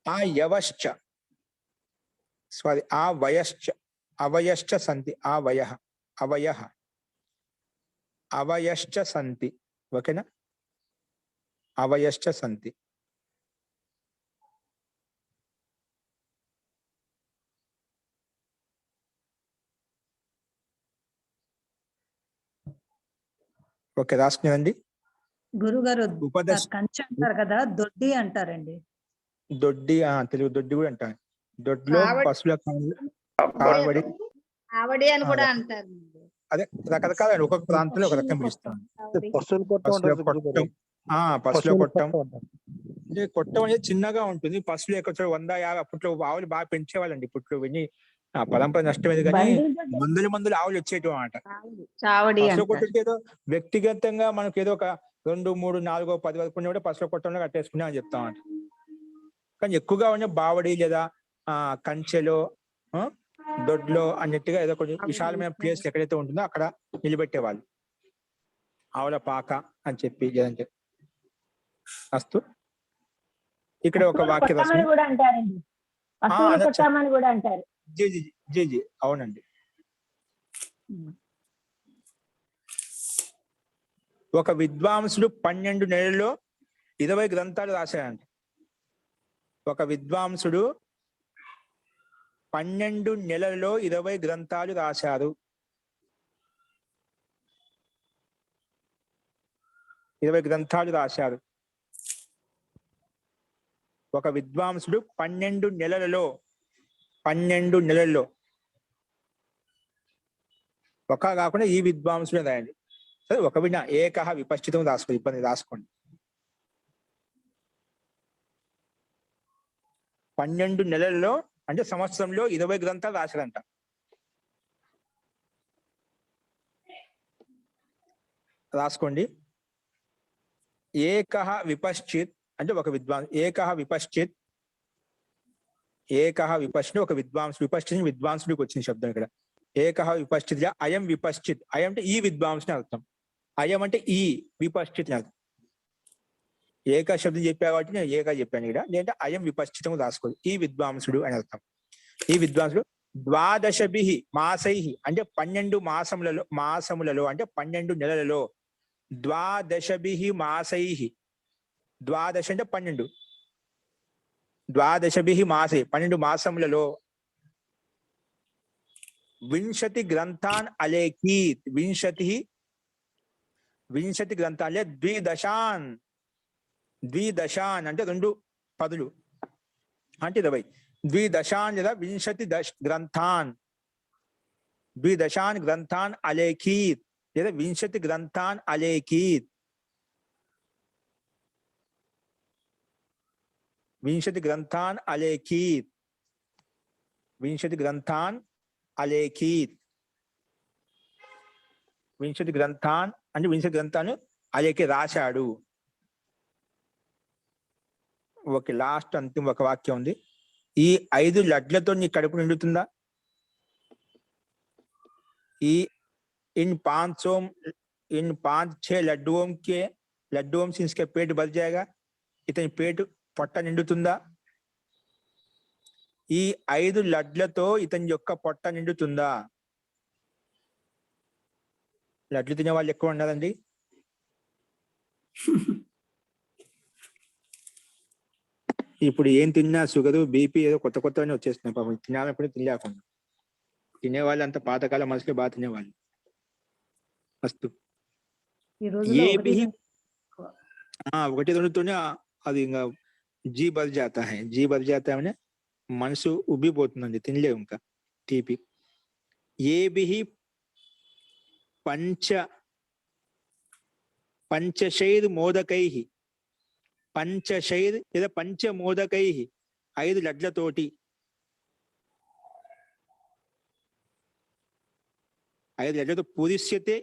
Speaker 1: ఆయవశ్చ సారీ అవయశ్చ అవయశ్చ సంతి అవయః అవయః అవయశ్చ సంతి. ఓకేనా? అవయశ్చ సంతి. ఓకే రాసుకునేదండి.
Speaker 10: గురుగారు
Speaker 1: ఉపదశ
Speaker 10: కంచె అంటారు కదా, దొడ్డి అంటారండి.
Speaker 1: దొడ్డి తెలుగు దొడ్డి కూడా అంటారు. దొడ్లో
Speaker 5: ఆవడి.
Speaker 1: పశువుల కావడి
Speaker 5: ఆవడి అని కూడా అంటారు.
Speaker 1: అదే రకరకాల ఒక్కొక్క ప్రాంతంలో ఒక రకం పిలుస్తాం.
Speaker 7: పశువులు కొట్టం
Speaker 1: పశువుల
Speaker 7: అంటారు
Speaker 1: కొట్టం
Speaker 7: గురుగారు.
Speaker 1: పశువుల కొట్టం
Speaker 7: అంటారు.
Speaker 1: అంటే కొట్టం అనేది చిన్నగా ఉంటుంది. పశువులు ఎక్కడ 100-50 అప్పట్లో ఆవులు బాగా పెంచేవాళ్ళండి. ఇప్పట్లో విని పరంపర నష్టమేది కానీ మందులు ఆవులు వచ్చేటివి అన్నమాట.
Speaker 5: చావడి
Speaker 1: పశువుల
Speaker 5: అంటారు.
Speaker 1: కొట్టంకి ఏదో వ్యక్తిగతంగా మనకి ఏదో ఒక 2, 3, 4, 10 వరకు కూడా పశువుల కొట్టంలో కట్టేసుకున్నా అని చెప్తామంట. కానీ ఎక్కువగా ఉన్న బావడి లేదా కంచెలో దొడ్లో అన్నట్టుగా ఏదో కొంచెం విశాలమైన ప్లేస్ ఎక్కడైతే ఉంటుందో అక్కడ నిలబెట్టేవాళ్ళు. ఆవుల పాక అని చెప్పి లేదంటే అస్తు. ఇక్కడ ఒక వాక్య రచన
Speaker 6: కూడా అంటారండి. పశువులు కొట్టామని కూడా అంటారు.
Speaker 1: జీ అవునండి. ఒక విద్వాంసుడు 12 నెలల్లో 20 గ్రంథాలు రాశాడంట. ఒక విద్వాంసుడు 12 నెలల్లో 20 గ్రంథాలు రాశారు. 20 గ్రంథాలు రాశారు. ఒక విద్వాంసుడు 12 నెలలలో ఒక కాకుండా ఈ విద్వాంసుడు రాయండి. సరే ఒక విన ఏకహ విపశ్చితం రాసుకోండి. ఇబ్బంది రాసుకోండి. 12 నెలల్లో అంటే సంవత్సరంలో 20 గ్రంథాలు రాశారంట. రాసుకోండి. ఏకహ విపశ్చిత్ అంటే ఒక విద్వాంసు. ఏకహ విపశ్చిత్ ఒక విద్వాంసుడు. విద్వాంసుడికి వచ్చిన శబ్దం ఇక్కడ. ఏకహ విపశ్చిత్ అయం విపశ్చిత్. అయం అంటే ఈ విద్వాంసుని అర్థం. అయం అంటే ఈ విపశ్చిత్ అర్థం. ఏక శబ్దం చెప్పా కాబట్టి నేను ఏక చెప్పాను ఇక్కడ. లేదంటే అయం విపశ్చితం రాసుకోవాలి. ఈ విద్వాంసుడు అని అర్థం. ఈ విద్వాంసుడు 12 మాసై అంటే 12 మాసములలో అంటే 12 నెలలలో 12 మాసై 12 అంటే 12 12 మాసై 12 మాసములలో 20 గ్రంథాన్ అలేఖీత్ 20 గ్రంథాలే ద్విదశాన్ అంటే 2 పదులు అంటే 20 ద్విదశాన్ లేదా 20 గ్రంథాన్ ద్విదశాన్ గ్రంథాన్ అలేఖీత్ లేదా 20 గ్రంథాన్ అలేఖీత్ 20 గ్రంథాన్ అలేఖీత్ 20 గ్రంథాన్ అలేఖీత్ 20 గ్రంథాన్ అంటే 20 గ్రంథాలు అలేఖి రాశాడు. ఓకే లాస్ట్ అంతిమ ఒక వాక్యం ఉంది. ఈ 5 లడ్లతో నీ కడుపు నిండుతుందా? ఈ इन 5-6 लड्डुओं से इसके पेट भर जाएगा. इतनी पेट పొట్ట నిండుతుందా? ఈ 5 లడ్లతో ఇతని యొక్క పొట్ట నిండుతుందా? లడ్లు తినే వాళ్ళు ఎక్కువ ఉండాలండి. ఇప్పుడు ఏం తిన్నా షుగరు, బీపీ ఏదో కొత్త కొత్తగానే వచ్చేస్తున్నాయి. పాపం తినాలప్పుడు తినలేకుండా తినేవాళ్ళు అంత పాతకాల మనుషులు బాగా తినేవాళ్ళు. ఫస్ట్
Speaker 10: ఈ రోజుల్లో
Speaker 1: ఏ
Speaker 10: ఒకటి
Speaker 1: బిహి
Speaker 10: రెండు ఎక్కువ.
Speaker 1: ఒకటి రెండుతోనే అది ఇంకా జీ బర్ జాతా హై. జీ బర్ జాతా అంటే మనసు ఉబ్బిపోతుందండి, తినలేవు ఇంకా తీపి. ఏ బిహి పంచశైర్ మోదకైహి, పంచశైర్ లేదా పంచమోదకైహి 5 లడ్లతోటి, 5 లడ్లతో పూరిష్యతే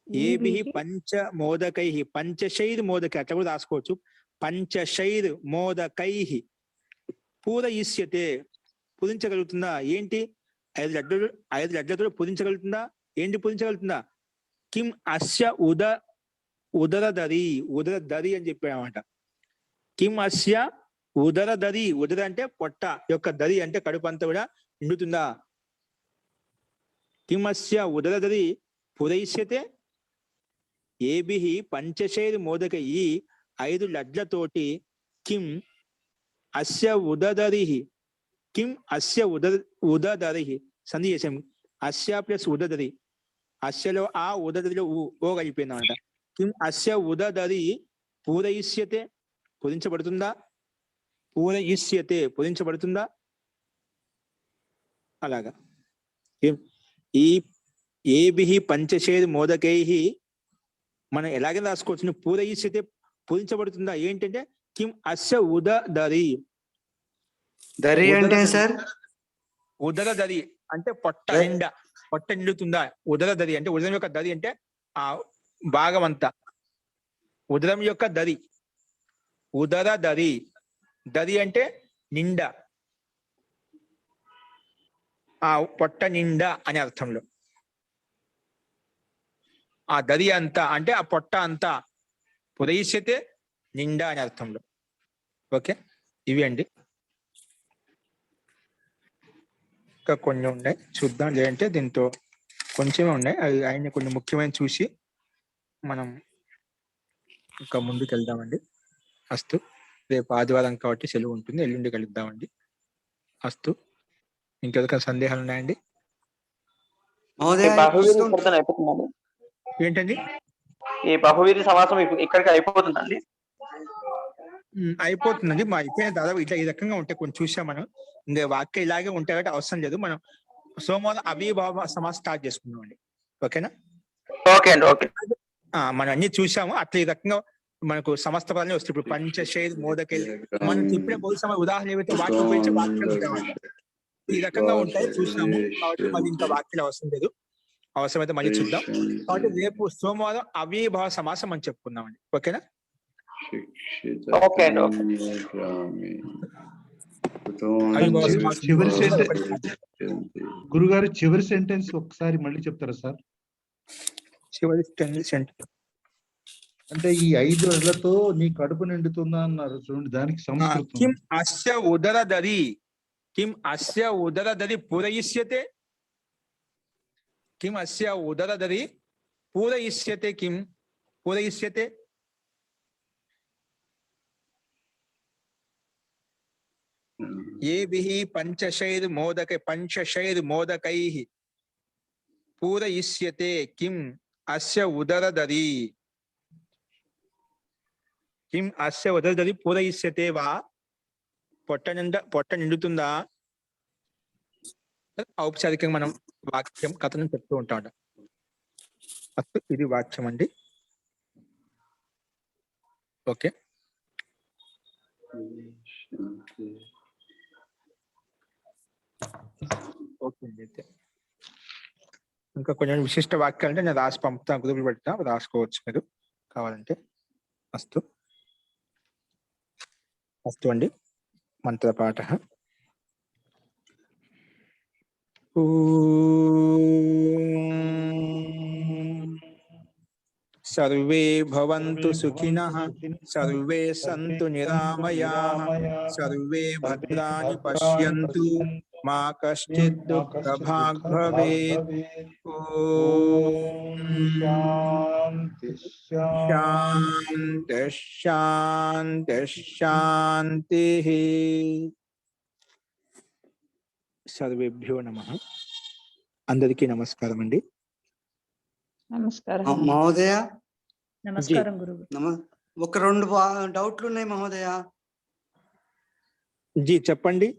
Speaker 1: ఏబిహి పంచమోదకైహి, పంచశైర్ మోదకై అట్లా కూడా రాసుకోవచ్చు. పంచశైర్ మోదకైహి పూరయిష్యతే పూరించగలుగుతుందా? ఏంటి 5 లడ్లతో పూరించగలుగుతుందా? ఏంటి పూరించగలుగుతుందా? కిం అస్య ఉదరదరి, ఉదరదరి అని చెప్పాడనమాట. కిం అస్య ఉదరదరి, ఉదర అంటే పొట్ట యొక్క, దరి అంటే కడుపు అంతా కూడా నిండుతుందా? కిం అస్య ఉదరదరి పూరయిష్యతే ఏబిహి పంచశైర్ మోదకై 5 లడ్లతోటి కిం అస్య ఉదదరిహి, కిం అస్య ఉదదరిహి సంధి చేసాం. అస్య ప్లస్ ఉదదరి, అస్యలో ఆ ఉదదరిలో ఓ కలిపోయింది అనమాట. కిం అస్య ఉదదరి పూరయిష్యతే పూరించబడుతుందా? పూరయిష్యతే పూరించబడుతుందా? అలాగా ఈ ఏబిహి పంచశైర్ మోదకైహి మనం ఎలాగే రాసుకోవచ్చు. పూరయిష్యతే పూరించబడుతుందా ఏంటంటే కిం అస్య ఉదదరి.
Speaker 3: దరి అంటే సార్
Speaker 1: ఉదర దరి అంటే పొట్ట నిండా, పొట్ట నిండుతుందా? ఉదర దరి అంటే ఉదరం యొక్క దరి అంటే ఆ భాగం అంతా, ఉదరం యొక్క దరి, ఉదర దరి. దరి అంటే నిండా, ఆ పొట్ట నిండా అనే అర్థంలో. ఆ దరి అంతా అంటే ఆ పొట్ట అంతా, పురయిష్యతే నిండా అనే అర్థంలో. ఓకే, ఇవి అండి. ఇంకా కొన్ని ఉన్నాయి చూద్దాం, లేదంటే దీంతో కొంచెమే ఉన్నాయి. అవి ఆయన కొన్ని ముఖ్యమైన చూసి మనం ఇంకా ముందుకు వెళ్దామండి. అస్తు, రేపు ఆదివారం కాబట్టి సెలవు ఉంటుంది, ఎల్లుండి కలుద్దామండి. అస్తు. ఇంకెవరికైనా సందేహాలు ఉన్నాయండి?
Speaker 3: బహువీరి ప్రార్థన అయిపోతుందండి.
Speaker 1: ఏంటండి?
Speaker 3: ఈ బహువీరి సమాసం ఇక్కడికి అయిపోతుందండి.
Speaker 1: అయిపోతుందండి. మా అయిపోయిన దాదాపు ఇట్లా ఈ రకంగా ఉంటాయి. కొన్ని చూసాం మనం. ఇంకా వాక్య ఇలాగే ఉంటాయి కాబట్టి అవసరం లేదు. మనం సోమవారం అవిభావ సమాసం స్టార్ట్ చేసుకుందాం అండి. ఓకేనా?
Speaker 3: ఓకే అండి, ఓకే.
Speaker 1: మనం అన్ని చూసాము. అట్లా ఈ రకంగా మనకు సమస్త పదాలు వస్తాయి. ఇప్పుడు పంచశైర్ మోదకై మనం చెప్పిన బహు సమయ ఉదాహరణ ఏవైతే వాటిని ఉపయోగించి వాక్యాలు ఉంటాయి. ఈ రకంగా ఉంటాయి చూసాము కాబట్టి మళ్ళీ ఇంకా వాక్యాలు అవసరం లేదు. అవసరమైతే మళ్ళీ చూద్దాం. కాబట్టి రేపు సోమవారం అవిభావ సమాసం అని చెప్పుకుందామండి. ఓకేనా?
Speaker 3: ఓకే అండి, ఓకే.
Speaker 11: గురుగారు చివరి సెంటెన్స్ ఒకసారి మళ్ళీ చెప్తారా సార్?
Speaker 1: చివరి సెంటెన్స్
Speaker 11: అంటే ఈ 5 లడ్లతో నీ కడుపు నిండుతుందా అన్నారు చూడండి, దానికి సంస్కృతం.
Speaker 1: కిం అస్య ఉదరదరి, కిం అస్య ఉదరదరి పూరయిష్యతే, కిం అస్య ఉదరదరి పూరయిష్యతే, కిం పూరయిష్యతే. ఏభిః పంచశైర్ మోదకైః పూరయిష్యతే కిం అస్య ఉదరదరి, కిం అస్య ఉదరదరి పూరయిష్యతే వా. పొట్ట నిండుతుందా? ఔపచారికంగా మనం వాక్యం కథను చెప్తూ ఉంటాం. ఇది వాక్యం అండి. ఓకే, ఓకే అండి. అయితే ఇంకా కొంచెం విశిష్ట వాక్యాలు అంటే నేను రాసి పంపుతాను, గ్రూపులు పెడతా, రాసుకోవచ్చు మీరు కావాలంటే. అస్తు, అస్తు అండి. మంత్రపాఠ. సర్వే భవంతు సుఖినః, సర్వే సంతు నిరామయాః, సర్వే భద్రాణి పశ్యంతు, మా కశ్చిత్ దుఃఖభాగ్ భవేత్. ఓం శాంతి శాంతి శాంతిః. సర్వేభ్యో నమః. అందరికీ నమస్కారం అండి.
Speaker 5: నమస్కారం.
Speaker 12: మహోదయ
Speaker 10: నమస్కారం గురువు.
Speaker 12: ఒక రెండు డౌట్లు ఉన్నాయి మహోదయ.
Speaker 1: జీ చెప్పండి.